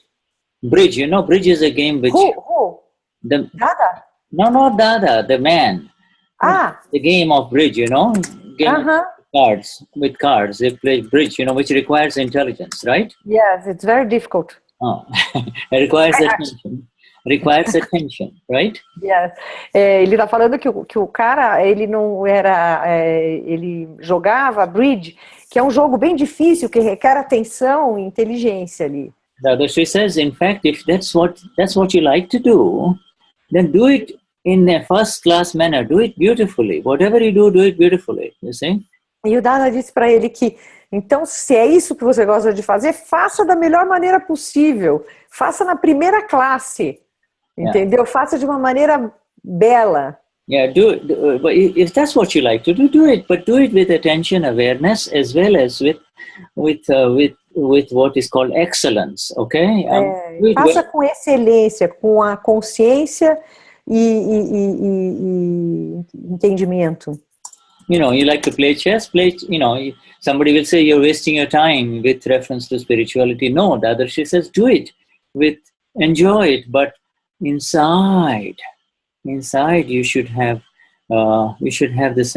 Bridge, bridge is a game which... Who? Dada? No, not Dada, the man. The game of bridge, Game of cards, with cards. They play bridge, which requires intelligence, right? Yes, it's very difficult. Oh, it requires attention. Requires attention, right? Yes. Ele está falando que o cara, ele não era... ele jogava bridge, que é um jogo bem difícil, que requer atenção e inteligência ali. She says, in fact, if that's what you like to do, then do it in a first-class manner. Do it beautifully. Whatever you do it beautifully. You see? E o Dada disse para ele que, então, se é isso que você gosta de fazer, faça da melhor maneira possível. Faça na primeira classe. Entendeu? Faça de uma maneira bela. Yeah, do it. But if that's what you like to do it. But do it with attention, awareness, as well as with what is called excellence, okay? Faça com excelência, com a consciência e entendimento. You like to play chess, somebody will say you're wasting your time with reference to spirituality. No, the other she says do it, enjoy it, but inside you should have this,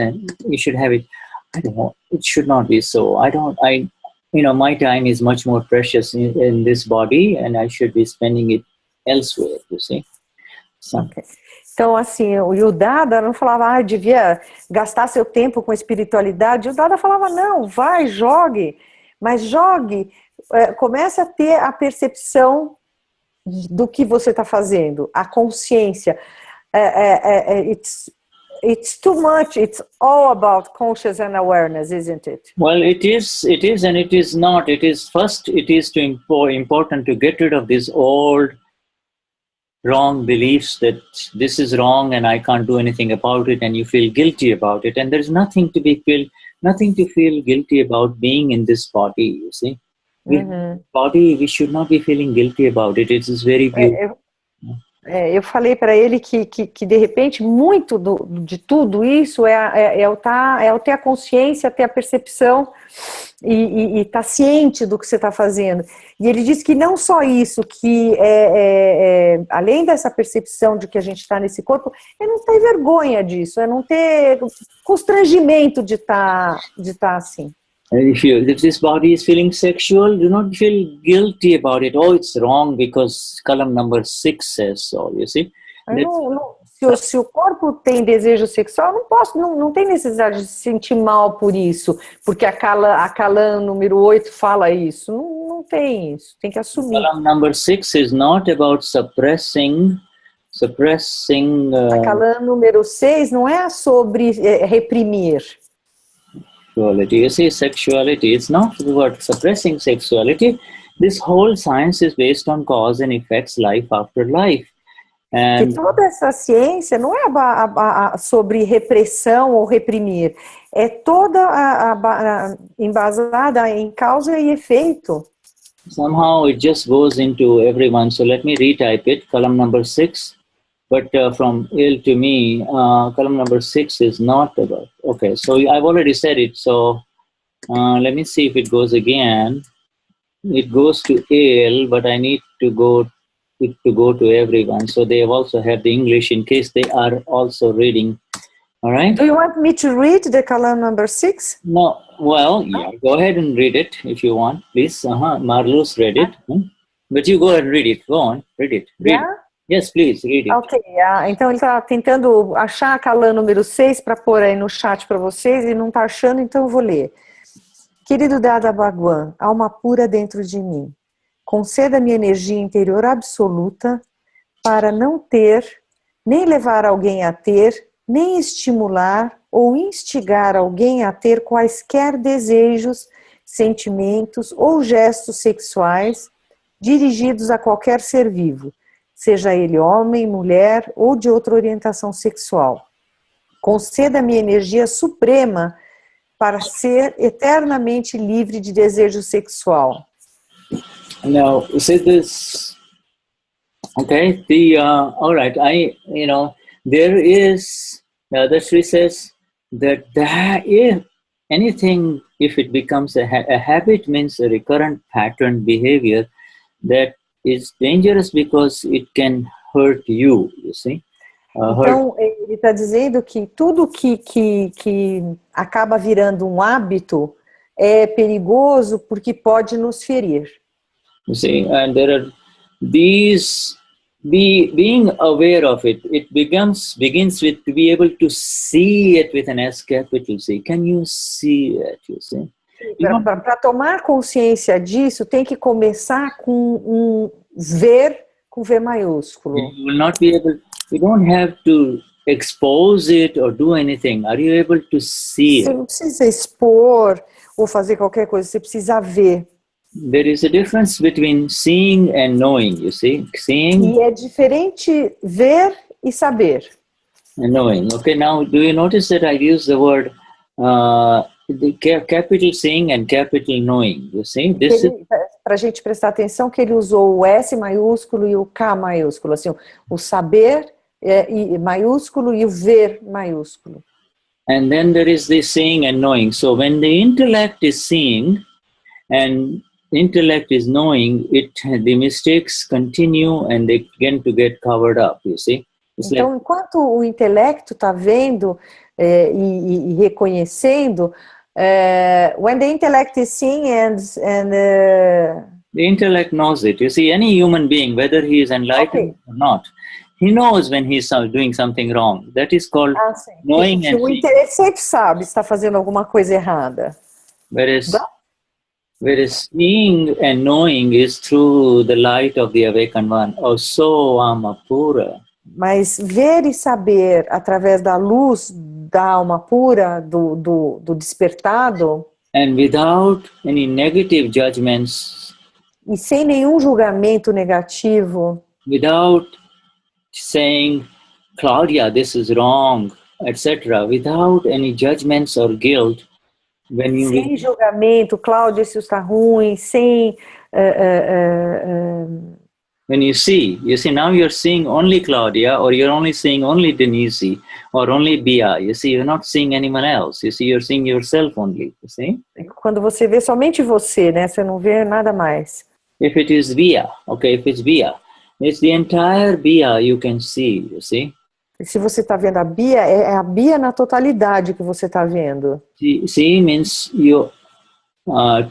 you should have it. I don't know, it should not be so. My time is much more precious in this body, and I should be spending it elsewhere, you see. Okay. Então, assim, o Dada não falava, devia gastar seu tempo com espiritualidade. O Dada falava, não, vai, jogue. Mas jogue, comece a ter a percepção do que você está fazendo, a consciência. It's too much. It's all about conscious and awareness, isn't it? Well, it is, and it is not. It is important to get rid of these old wrong beliefs that this is wrong and I can't do anything about it, and you feel guilty about it. And there's nothing to feel guilty about being in this body. You see, body, we should not be feeling guilty about it. It is very beautiful. Eu falei para ele que de repente muito de tudo isso é o ter a consciência, ter a percepção e estar ciente do que você está fazendo. E ele disse que não só isso, que além dessa percepção de que a gente está nesse corpo, é não ter vergonha disso, é não ter constrangimento de estar assim. If this body is feeling sexual, do not feel guilty about it. Oh, it's wrong because column number 6 says so, you see? Se o corpo tem desejo sexual, não tem necessidade de se sentir mal por isso, porque a column número 8 fala isso. Não tem isso, tem que assumir. Column number 6 is not about suppressing. A column número 6 não é sobre reprimir. Sexuality. You see, sexuality is not about suppressing sexuality. This whole science is based on cause and effects, life after life. And que toda essa ciência não é sobre repressão ou reprimir, é toda embasada em causa e efeito. Somehow it just goes into everyone. So let me retype it, column number 6. But from ill to me, column number 6 is not about. Okay, so I've already said it. So let me see if it goes again. It goes to ill, but I need to go to everyone. So they have also have the English in case they are also reading. All right. Do you want me to read the column number 6? No. Well, yeah. Go ahead and read it if you want, please. Marlus read it, but you go ahead and read it. Go on, read it. Read it. Yes, please, read it. Ok, então ele está tentando achar a coluna número 6 para pôr aí no chat para vocês e não está achando, então eu vou ler. Querido Dada Bhagwan, alma pura dentro de mim, conceda-me energia interior absoluta para não ter, nem levar alguém a ter, nem estimular ou instigar alguém a ter quaisquer desejos, sentimentos ou gestos sexuais dirigidos a qualquer ser vivo, seja ele homem, mulher ou de outra orientação sexual. conceda-me energia suprema para ser eternamente livre de desejo sexual. Now, you see this, okay, all right, there is, Dadashri says that if anything, if it becomes a habit, means a recurrent pattern behavior, that is dangerous because it can hurt you see. Então, ele está dizendo que tudo que acaba virando um hábito é perigoso porque pode nos ferir. You see, and there are these, being aware of it, it begins with to be able to see it with an S capital C. Can you see it, you see? Para tomar consciência disso, tem que começar com ver com V maiúsculo. You will not be able, you don't have to expose it or do anything. Are you able to see Você it? não precisa expor ou fazer qualquer coisa, você precisa ver. There is a difference between seeing and knowing, you see. Seeing E é diferente ver e saber. and knowing. Okay, now do you notice that I use the word the capital seeing and capital knowing? You see, this is Para a gente prestar atenção que ele usou o S maiúsculo e o K maiúsculo, assim, o saber maiúsculo e o ver maiúsculo. and then there is the seeing and knowing. So when the intellect is seeing and intellect is knowing, the mistakes continue and they begin to get covered up, you see. It's então, enquanto o intelecto está vendo e reconhecendo, when the intellect is seeing the intellect knows it. You see, any human being, whether he is enlightened or not, he knows when he's doing something wrong. That is called knowing and o seeing. intelecto sempre sabe se está fazendo alguma coisa errada. Whereas seeing and knowing is through the light of the awakened one, or so Pura. Mas ver e saber através da luz da alma pura, do despertado, and without any negative judgments, e sem nenhum julgamento negativo, without saying, Claudia, this is wrong, etc., without any judgments or guilt, when you sem julgamento, Cláudia, isso está ruim, sem when you see now you're seeing only Claudia, or you're only seeing only Denise, or only Bia. You see, you're not seeing anyone else. You see, you're seeing yourself only. You see? Quando você vê somente você, né? Você não vê nada mais. If it is Bia, okay, if it's Bia, it's the entire Bia you can see. You see? Se você está vendo a Bia, é a Bia na totalidade que você está vendo. See means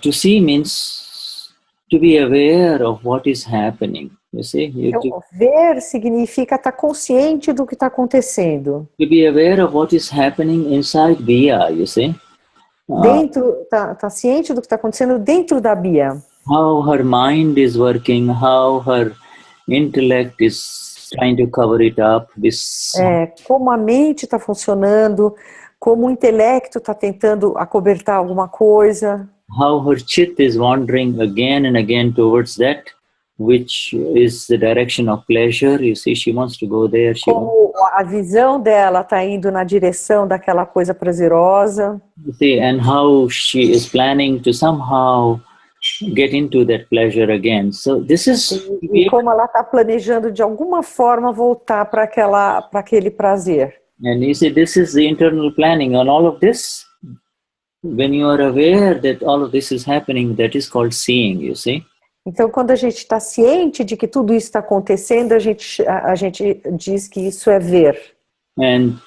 to see means to be aware of what is happening. You see? Então, ver significa estar consciente do que está acontecendo. To be aware of what is happening inside Bia, you see? Dentro, tá ciente do que está acontecendo dentro da Bia. How her mind is working, how her intellect is trying to cover it up. Como a mente está funcionando, como o intelecto está tentando acobertar alguma coisa. How her chit is wandering again and again towards that, which is the direction of pleasure. You see, she wants to go there. Como a visão dela está indo na direção daquela coisa prazerosa. You see, and how she is planning to somehow get into that pleasure again. So this is e como ela está planejando de alguma forma voltar para aquele prazer. And you see, this is the internal planning on all of this. When you are aware that all of this is happening, that is called seeing, you see. Então, quando a gente está ciente de que tudo isso está acontecendo, a gente diz que isso é ver. And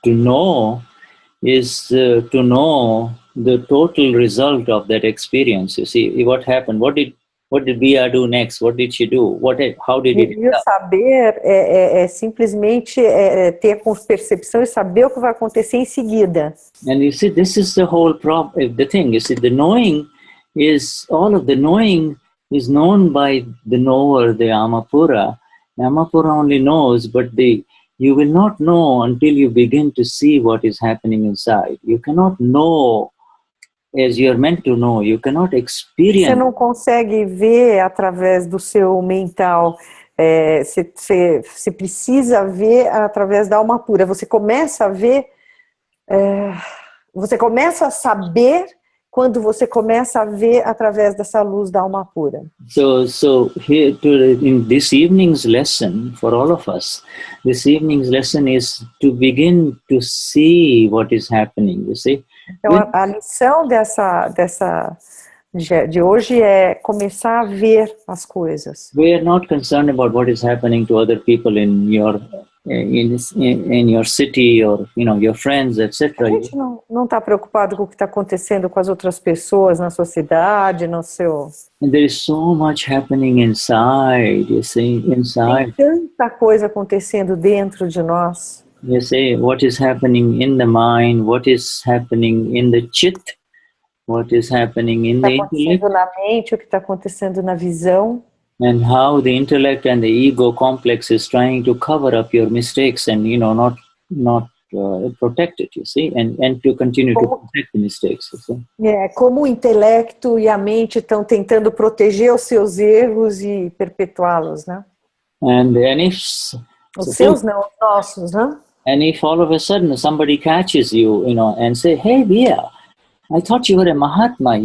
to know is to know the total result of that experience. You see, what happened? What did Bia do next? What did she do? How did it? E o saber é simplesmente ter a percepção e saber o que vai acontecer em seguida. And you see, this is the whole problem. The thing, you see, the knowing is all of the knowing is known by the knower, the Amapura. Amapura only knows, but you will not know until you begin to see what is happening inside. You cannot know as you are meant to know. You cannot experience. Você não consegue ver através do seu mental. Você precisa ver através da alma pura. Você começa a ver Você começa a saber quando você começa a ver através dessa luz da alma pura. So here in this evening's lesson for all of us, this evening's lesson is to begin to see what is happening. You see. Então a lição de hoje é começar a ver as coisas. We are not concerned about what is happening to other people in your city or your friends, etc. A gente não está preocupado com o que está acontecendo com as outras pessoas na sua cidade, no seu. And there is so much happening inside. You see, inside. Tem tanta coisa acontecendo dentro de nós. You see what is happening in the mind, what is happening in the chit, what is happening in the intellect, na mente, o que está acontecendo na visão. And how the intellect and the ego complex is trying to cover up your mistakes and not protect it, you see, and to continue to protect the mistakes, you see. Como o intelecto e a mente estão tentando proteger os seus erros e perpetuá-los, né? And if os seus não, os nossos, né? And if all of a sudden somebody catches you, and say, "Hey, Bia, I thought you were a Mahatma.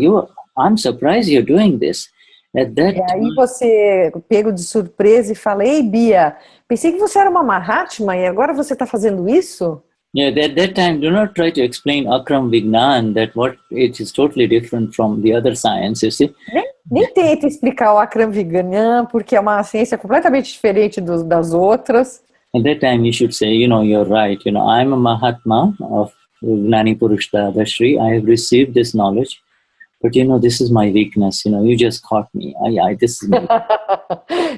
I'm surprised you're doing this." Aí você pego de surpresa e fala, ei Bia, pensei que você era uma Mahatma e agora você está fazendo isso? Yeah, at that time, do not try to explain Akram Vignan that it is totally different from the other science, you see. Nem tenta explicar o Akram Vignan, porque é uma ciência completamente diferente das outras. At that time, you should say, you're right. I'm a Mahatma of Gnani Purush Dadashri. I have received this knowledge. But this is my weakness, you just caught me. This is my...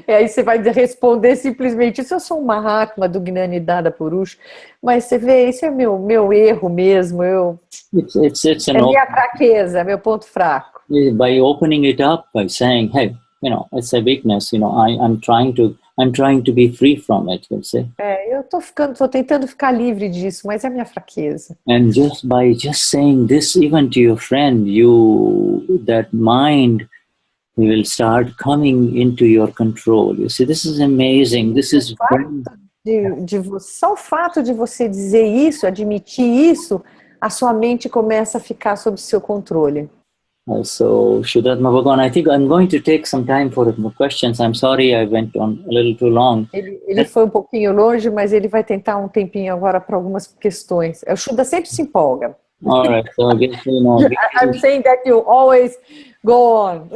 E aí você vai responder simplesmente, isso eu sou um Mahatma do Gnani Purush, mas você vê, isso é meu erro mesmo, it's é minha fraqueza, meu ponto fraco. By opening it up, by saying, hey, it's a weakness, I'm trying to be free from it, you see. Eu tô tentando ficar livre disso, mas é minha fraqueza. And by saying this even to your friend, that mind will start coming into your control. You see, this is amazing. This is só o fato de você dizer isso, admitir isso, a sua mente começa a ficar sob seu controle. So, VISHUDDHATMA Bhagavan, I think I'm going to take some time for questions. I'm sorry I went on a little too long. Ele foi um pouquinho longe, mas ele vai tentar um tempinho agora para algumas questões. O Shuddha sempre se empolga. All right, so I guess, I'm saying that you always go on.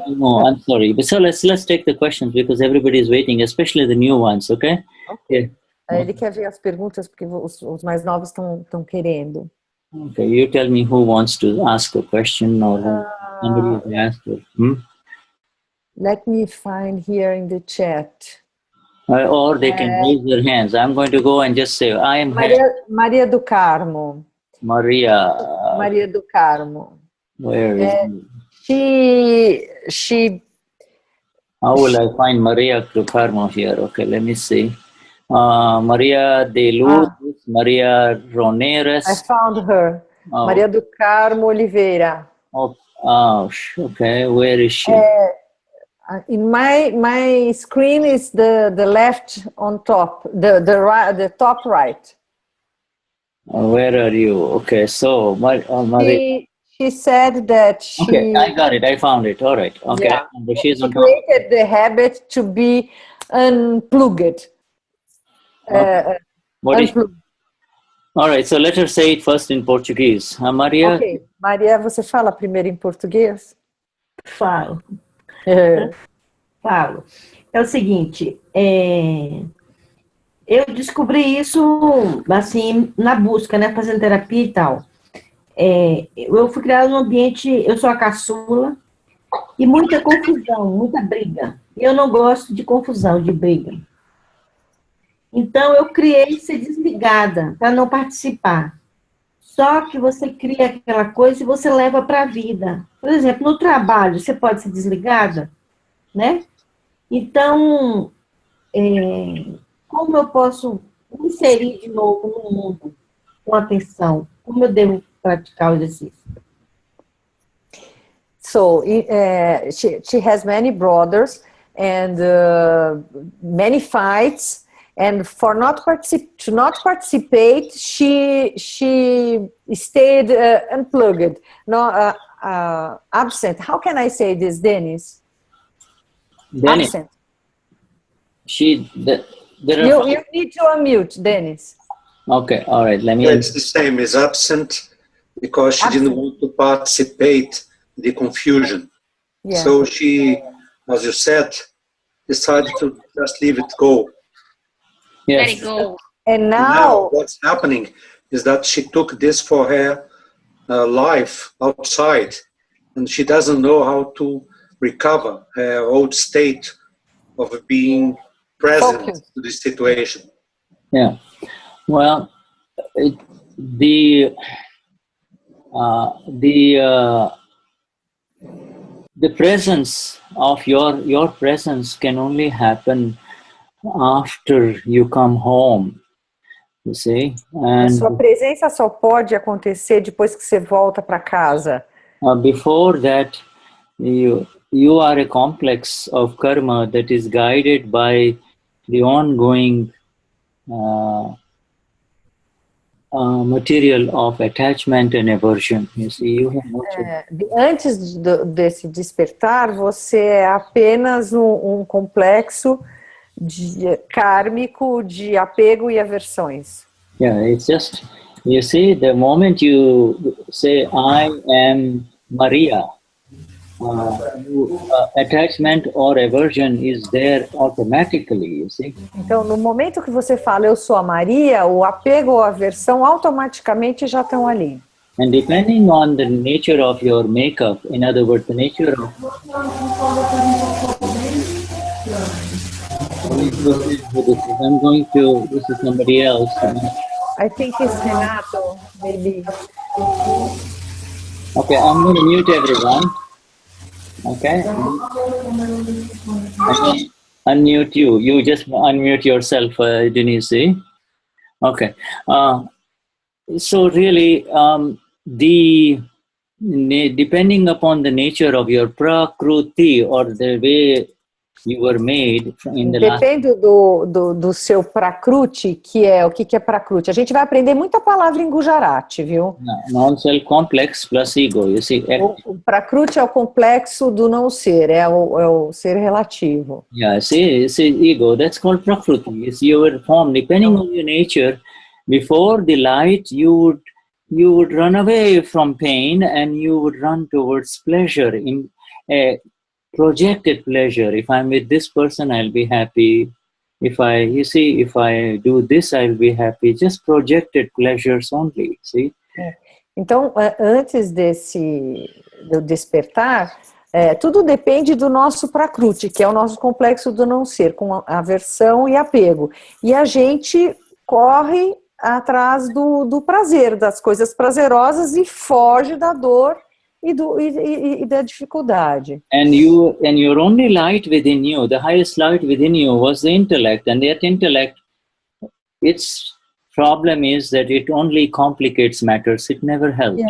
No, I'm sorry. But so let's take the questions because everybody is waiting, especially the new ones, okay? Okay. Ele quer ver as perguntas porque os mais novos estão querendo. Okay, you tell me who wants to ask a question or somebody has asked. Let me find here in the chat. Or they can raise their hands. I'm going to go and just say, I am Maria do Carmo. Maria do Carmo. Where is she? How will I find Maria do Carmo here? Okay, let me see. Maria de Lourdes, Maria Roneres. I found her. Maria do Carmo Oliveira. Okay. Where is she? In my screen is the left on top, the top right. Where are you? Okay, so Maria. She said that she. Okay, I got it. I found it. All right. Okay. Yeah. She created the habit to be unplugged. All right, so let her say it first in Portuguese. Maria. Okay. Maria, você fala primeiro em português? Falo. Falo. É o seguinte, eu descobri isso, assim, na busca, né, fazendo terapia e tal. Eu fui criada num ambiente, eu sou a caçula, e muita confusão, muita briga. Eu não gosto de confusão, de briga. Então, eu criei ser desligada, para não participar. Só que você cria aquela coisa e você leva para a vida. Por exemplo, no trabalho, você pode ser desligada, né? Então, como eu posso me inserir de novo no mundo com atenção? Como eu devo praticar o exercício? So, she has many brothers and many fights. and for to not participate, she stayed unplugged, no, absent. How can I say this, Dennis? Absent. You need to unmute, Dennis. Okay, all right. Let me. Yeah, it's the same as absent because she didn't want to participate in the confusion. Yeah. So she, as you said, decided to just leave it go. Yes. Let it go. And now what's happening is that she took this for her life outside, and she doesn't know how to recover her old state of being present to the situation. Yeah. Well, the presence of your presence can only happen after you come home. You see? A sua presença só pode acontecer depois que você volta para casa. Before that, you are a complex of karma that is guided by the ongoing material of attachment and aversion. You see, you have antes desse despertar, você é apenas um complexo kármico de apego e aversões. Yeah, it's just, you see, the moment you say, I am Maria, attachment or aversion is there automatically, you see. Então, no momento que você fala, eu sou a Maria, o apego ou a aversão automaticamente já estão ali. And depending on the nature of your makeup, in other words, the nature of... I'm going to, this is somebody else. I think it's Renato, maybe. Okay, I'm going to mute everyone. Okay. Unmute you. You just unmute yourself, Denise. Okay. So really, depending upon the nature of your prakruti or the way you were made in the Depende do seu prakruti, que é o que é prakruti. A gente vai aprender muita palavra em Gujarati, viu? Non-self complex plus ego. You see, o prakruti é o complexo do não ser, é o ser relativo. Yeah, see ego. That's called prakruti. It's your form. Depending on your nature, before the light, you would run away from pain and you would run towards pleasure in projected pleasure. If I'm with this person, I'll be happy. If I do this, I'll be happy. Just projected pleasures only, see? Então, antes do despertar, tudo depende do nosso prakruti, que é o nosso complexo do não ser, com aversão e apego. E a gente corre atrás do prazer, das coisas prazerosas e foge da dor e da dificuldade. And your only light within you, the highest light within you was the intellect, and that intellect, its problem is that it only complicates matters, it never helps.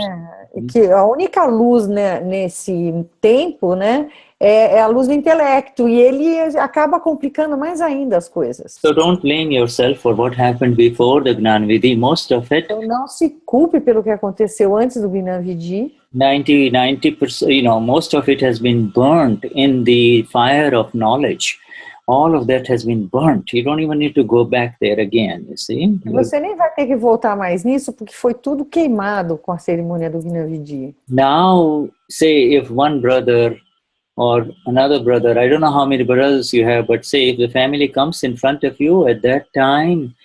Que a única luz, né, nesse tempo, né, é a luz do intelecto, e ele acaba complicando mais ainda as coisas. So don't blame yourself for what happened before the Gnan Vidhi. Most of it. Então não se culpe pelo que aconteceu antes do Gnan Vidhi. 90%, most of it has been burnt in the fire of knowledge. All of that has been burnt. You don't even need to go back there again, you see? Você nem vai ter que voltar mais nisso, porque foi tudo queimado com a cerimônia do Gnan Vidhi. Now, say if one brother or another brother, I don't know how many brothers you have, but say if the family comes in front of you, at that time,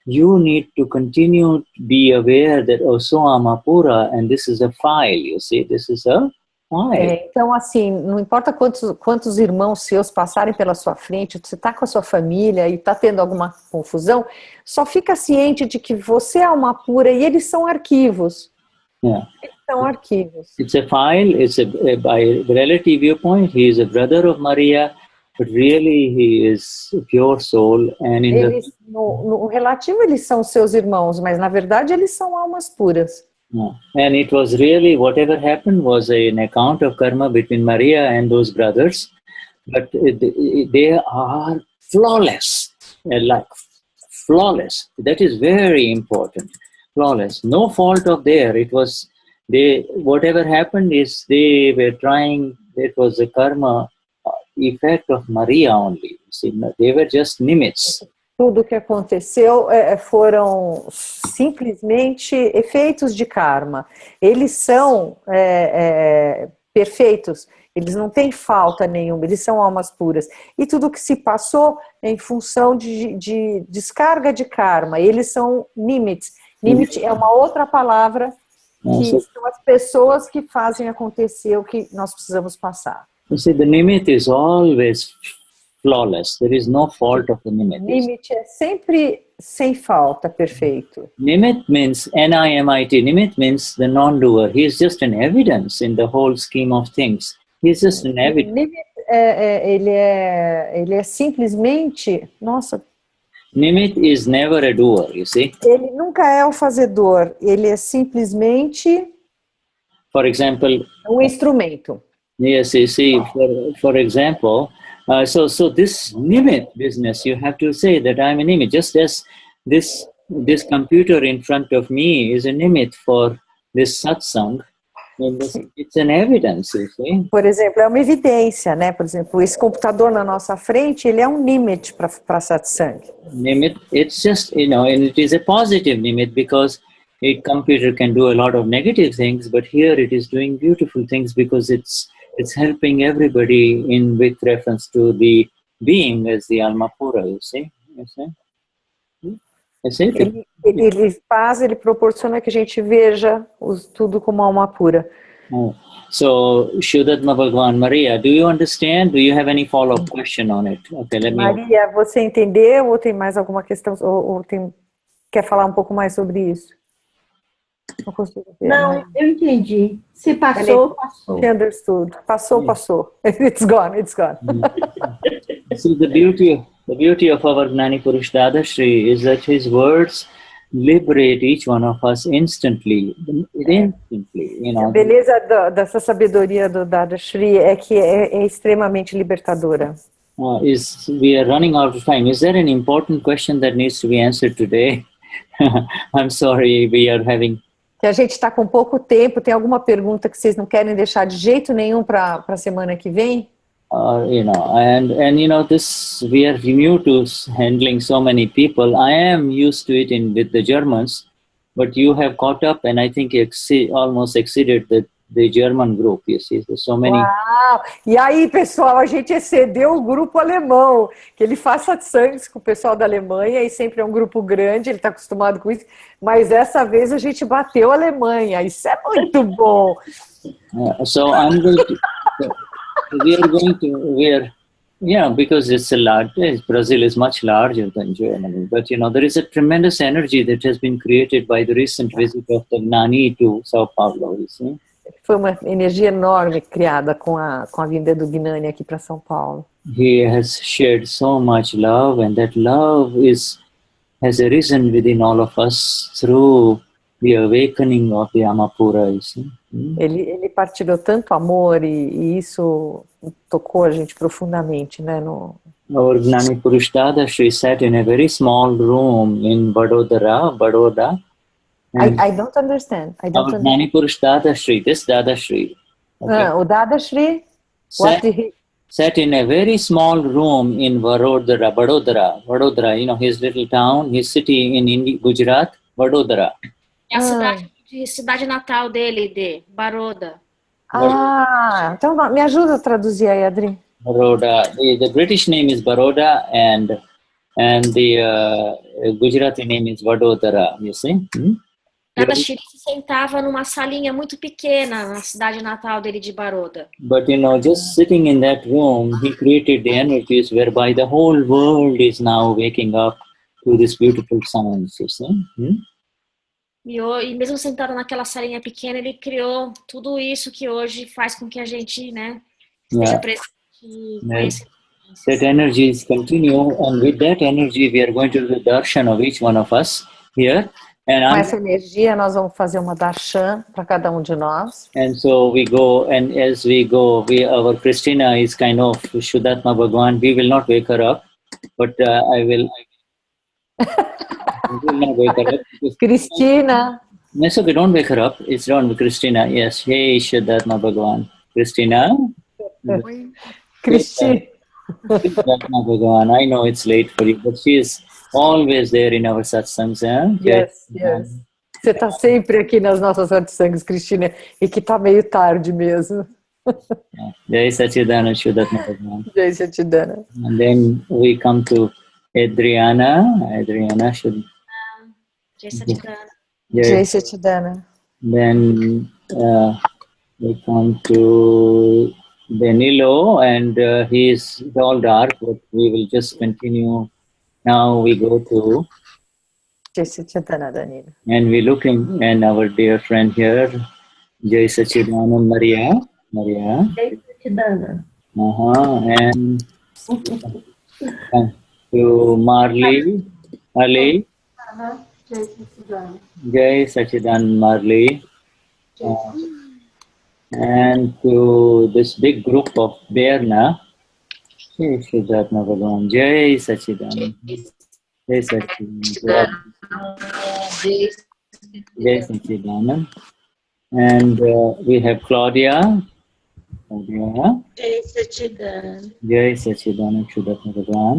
you need to continue to be aware that, oh, so I'm Apura, and this is a file, you see, this is a file. Então, assim, não importa quantos irmãos seus passarem pela sua frente, você está com a sua família e está tendo alguma confusão, só fica ciente de que você é uma Apura e eles são arquivos. Yeah. Eles são arquivos. It's a file, by relative viewpoint, he is a brother of Maria, but really he is a pure soul. And no relativo eles são seus irmãos, mas na verdade eles são almas puras. Yeah. And it was really, whatever happened was an account of karma between Maria and those brothers, but they are flawless, like flawless. That is very important. Flawless. No fault of there. It was, whatever happened is they were trying, it was a karma effect of Maria only. See, they were just nimitz. Tudo que aconteceu foram simplesmente efeitos de karma. Eles são perfeitos, eles não têm falta nenhuma, eles são almas puras. E tudo que se passou é em função de descarga de karma. Eles são nimits. Nimit é uma outra palavra que são as pessoas que fazem acontecer o que nós precisamos passar. You see, the nimit is always flawless. There is no fault of the nimit. Nimit é sempre sem falta, perfeito. Nimit means N-I-M-I-T. Nimit means the non-doer. He is just an evidence in the whole scheme of things. He is just an evidence. Nimit, ele é simplesmente, nossa. Nimit is never a doer, you see. Ele nunca é o fazedor. Ele é simplesmente, for example, um instrumento. Yes, you see, for example, so this nimit business, you have to say that I'm a nimit. Just as this computer in front of me is a nimit for this satsang, it's an evidence, you see. Por exemplo, é uma evidência, né? Por exemplo, esse computador na nossa frente, ele é um nimit para satsang. Nimit, it's just, and it is a positive nimit because a computer can do a lot of negative things, but here it is doing beautiful things because it's helping everybody with reference to the being as the alma pura, you see? Ele proporciona que a gente veja tudo como alma pura. So, VISHUDDHATMA Bhagwan, Maria, do you understand? Do you have any follow-up question on it? Okay, let me... Maria, você entendeu ou tem mais alguma questão? Quer falar um pouco mais sobre isso? Não consigo ver. Não, eu entendi. Se passou, passou. Understood. Passou. It's gone. See, the beauty of our Gnani Purush Dadashri is that his words liberate each one of us instantly. A beleza dessa sabedoria do Dadashri é que é extremamente libertadora. We are running out of time. Is there an important question that needs to be answered today? I'm sorry, we are having... Que a gente está com pouco tempo. Tem alguma pergunta que vocês não querem deixar de jeito nenhum para a semana que vem? This, we are new to handling so many people. I am used to it with the Germans, but you have caught up, and I think almost exceeded the German group. You see, there's so many. Uau! E aí, pessoal, a gente excedeu o grupo alemão, que ele faz satsangs com o pessoal da Alemanha, e sempre é um grupo grande, ele está acostumado com isso, mas dessa vez a gente bateu a Alemanha, isso é muito bom! So I'm going to... because it's a large, Brazil is much larger than Germany, but there is a tremendous energy that has been created by the recent visit of the Gnani to Sao Paulo, you see. Foi uma energia enorme criada com a vinda do Gnani aqui para São Paulo. He has shared so much love, and that love has arisen within all of us through the awakening of the Amapura, you see. Ele partilhou tanto amor e isso tocou a gente profundamente, né? Our Gnani Purush Dadashri sat in a very small room in Baroda. I don't understand. Our Gnani Purush Dadashri, this Dadashri. Okay. O Dadashri sat in a very small room in Vadodara, his little town, his city in Gujarat, Vadodara. É a cidade natal dele, de Baroda. Então me ajuda a traduzir aí, Adri. Baroda. The British name is Baroda, and the Gujarati name is Vadodara. You see? Dadashri se sentava numa salinha muito pequena na cidade natal dele de Baroda. But just sitting in that room, he created the energies whereby the whole world is now waking up to this beautiful science. You see? E mesmo sentado naquela salinha pequena, ele criou tudo isso que hoje faz com que a gente, esteja presente e conheça. That energies continue, and with that energy, we are going to do the darshan of each one of us here. Com essa energia, nós vamos fazer uma darshan para cada um de nós. And so we go, and as we go, our Christina is kind of VISHUDDHATMA Bhagwan. We will not wake her up, but We will not wake her up. Cristina. That's okay, don't wake her up. It's wrong, Christina. Yes. Hey, Vishuddhatma Bhagavan. Christina? Cristina. Vishuddhatma Bhagavan. I know it's late for you, but she is always there in our satsangs. Yes, yes. Você está sempre aqui nas nossas satsangs, Cristina, e que está meio tarde mesmo. Jai Sachidanand Vishuddhatma Bhagavan. Jai Sachidanand. And then we come to Adriana. Adriana should. Jai Sachidanand. Jai Sachidanand. Then we come to Danilo, and he is all dark, but we will just continue. Now we go to. Jai Sachidanand, Danilo. And we look in, and our dear friend here, Jai Sachidanand Maria. Maria. Jai Sachidanand. And to Marley. Ali. Jai Sachidanand Marley. And to this big group of Berna. Jai Vishuddhatma Bhagavan. Jai Sachidanand. Jai Sachidanand. Jai Sachidanand. And we have Claudia. Claudia. Jai Sachidanand. Jai Sachidanand Vishuddhatma Bhagavan.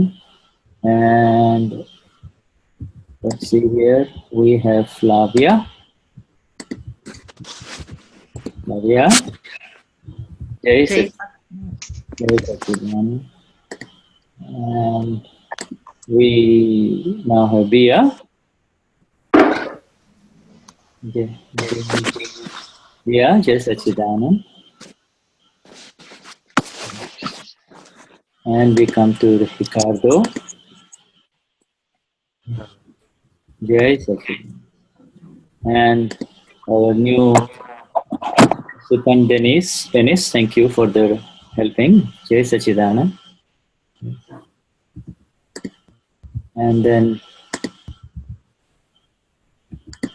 And let's see here, we have Flavia. Flavia. Jai Sachidanand. And we now have Bia. Bia, Jai Sachidanand. And we come to Ricardo. Jai Sachidanand. And our new Supan Dennis, thank you for the helping. Jai Sachidanand. And then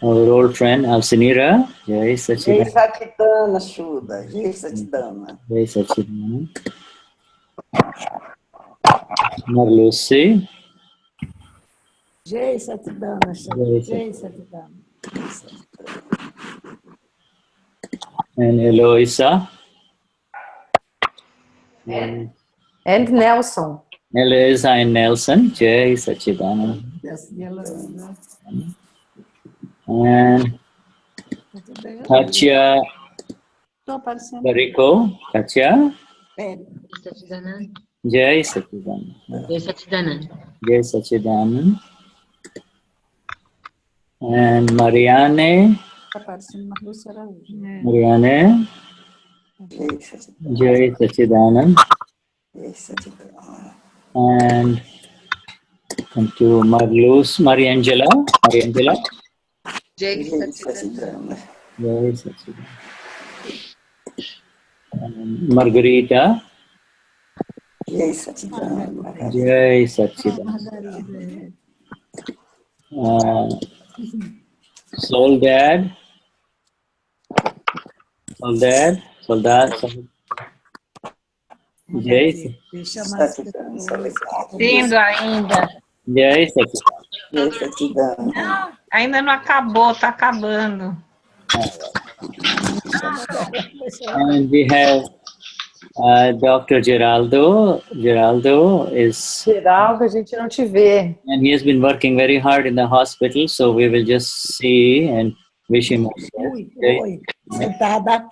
our old friend Alcinira. Jai Sachidanand. Jai Satidana, Shuddha. Jai Satidana. Jai Sachidanand. Marluce. Jai Satidana, Shuddha. Jai Satidana. And Eloisa. And Nelson. Eloisa and Nelson. Jai Sachidanand. Yes, And Katya Barico. Katya. Jai Sachidanand. Jai Sachidanand. Jai Sachidanand. And Marianne. Marianne. Jai Sachidanand. And come to Marluz, Mariangela. Mariangela. Jai Satidana. Jai Sachidanand. Margarita. Jai Satidana. Jai Sachidanand. Soldad. Soldad. Jai Lindo ainda. Jai Sachidanand. Jai Satidana. Não, ainda não acabou, tá acabando. And we have Dr. Geraldo. Geraldo, a gente não te vê. And he has been working very hard in the hospital, so we will just see and wish him. Oi. Sentada.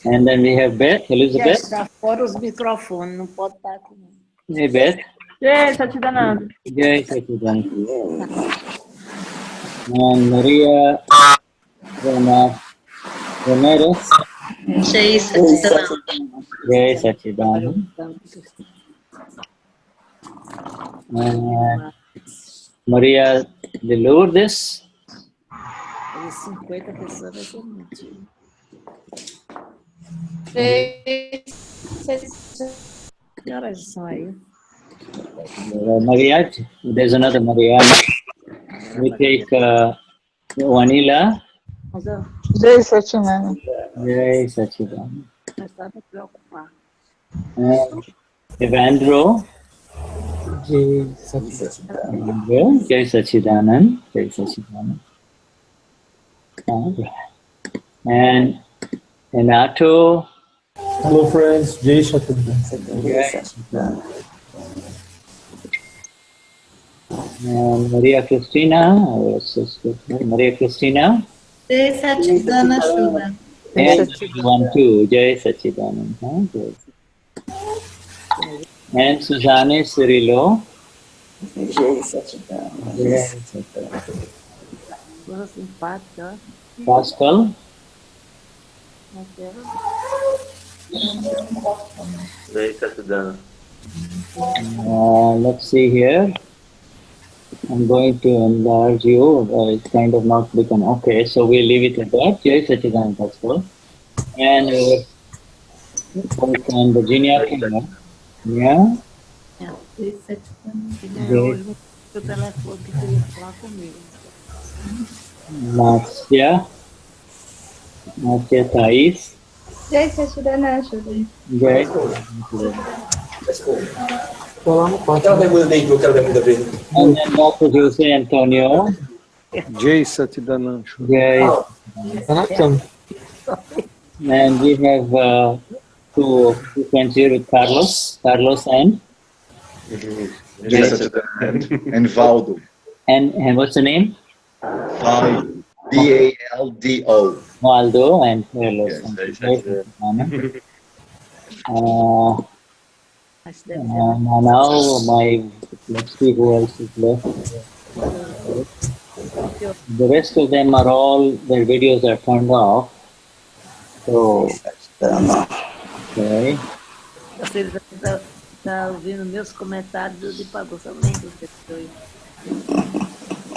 And then we have Beth, Elizabeth. Está fora os microfones, não pode estar aqui. Hey, Beth. Jai Sachidanand. Jai Sachidanand. And Maria Ramirez. Jai Sachidanand. Jai Sachidanand. And Maria de Lourdes. 50 pessoas vai ser muito. Que horas são aí? Maria, there's another Maria. We take Vanilla. Jai Sachidanand. Jai Sachidanand. Mas estava preocupado. Evandro. Jai Sachidanand. Jai Sachidanand. All right. And Renato. Hello friends, Jai Sachidanand. And Maria Cristina. Maria Cristina. Jai Sachidanand Shuddha. And one too. Jai Sachidanand. And Suzanne Cirillo. Jai Sachidanand. Jai Sachidanand. Coisa simpática, Pascal. Jai Sachidanand. Let's see here. I'm going to enlarge you. It's kind of not become okay, so we'll leave it at that. Jai Sachidanand Pascal. And Virginia. Yeah. Jai Sachidanand, que ganhou hoje o telefone que queria falar comigo. Marcia Thais. Jai Sachidanand Shuddha. Jai. And then Dr. Jose Antonio. Jai Sachidanand. Jai. And we have two friends here with Carlos. Carlos and? Jai Sachidanand. And Valdo. And what's the name? Valdo. Valdo and Carlos. Now let's see who else is left. The rest of them are all, their videos are turned off. So, okay. Você está ouvindo meus comentários de pagou também do texto.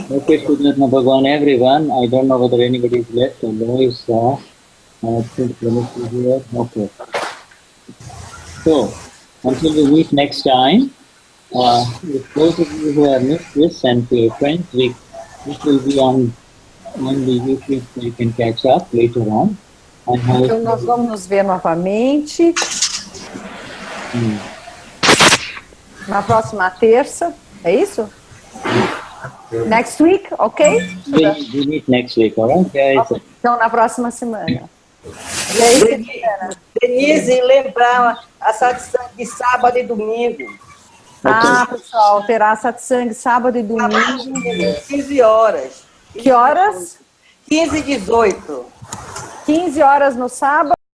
Okay, VISHUDDHATMA Bhagwan, everyone. I don't know whether anybody is left or no is I think let me see here. Okay. So, until we meet next time, if those of you who have missed this and to your friends, this will be on the YouTube, so you can catch up later on. Então nós vamos nos ver novamente na próxima terça, é isso? Next week, ok? We meet next week, alright? Okay. Então na próxima semana. E aí, Denise, lembrar a satsang de sábado e domingo. Ah, pessoal, terá satsang sábado e domingo. 15 horas. Que horas? 15 e 18. 15 horas no sábado.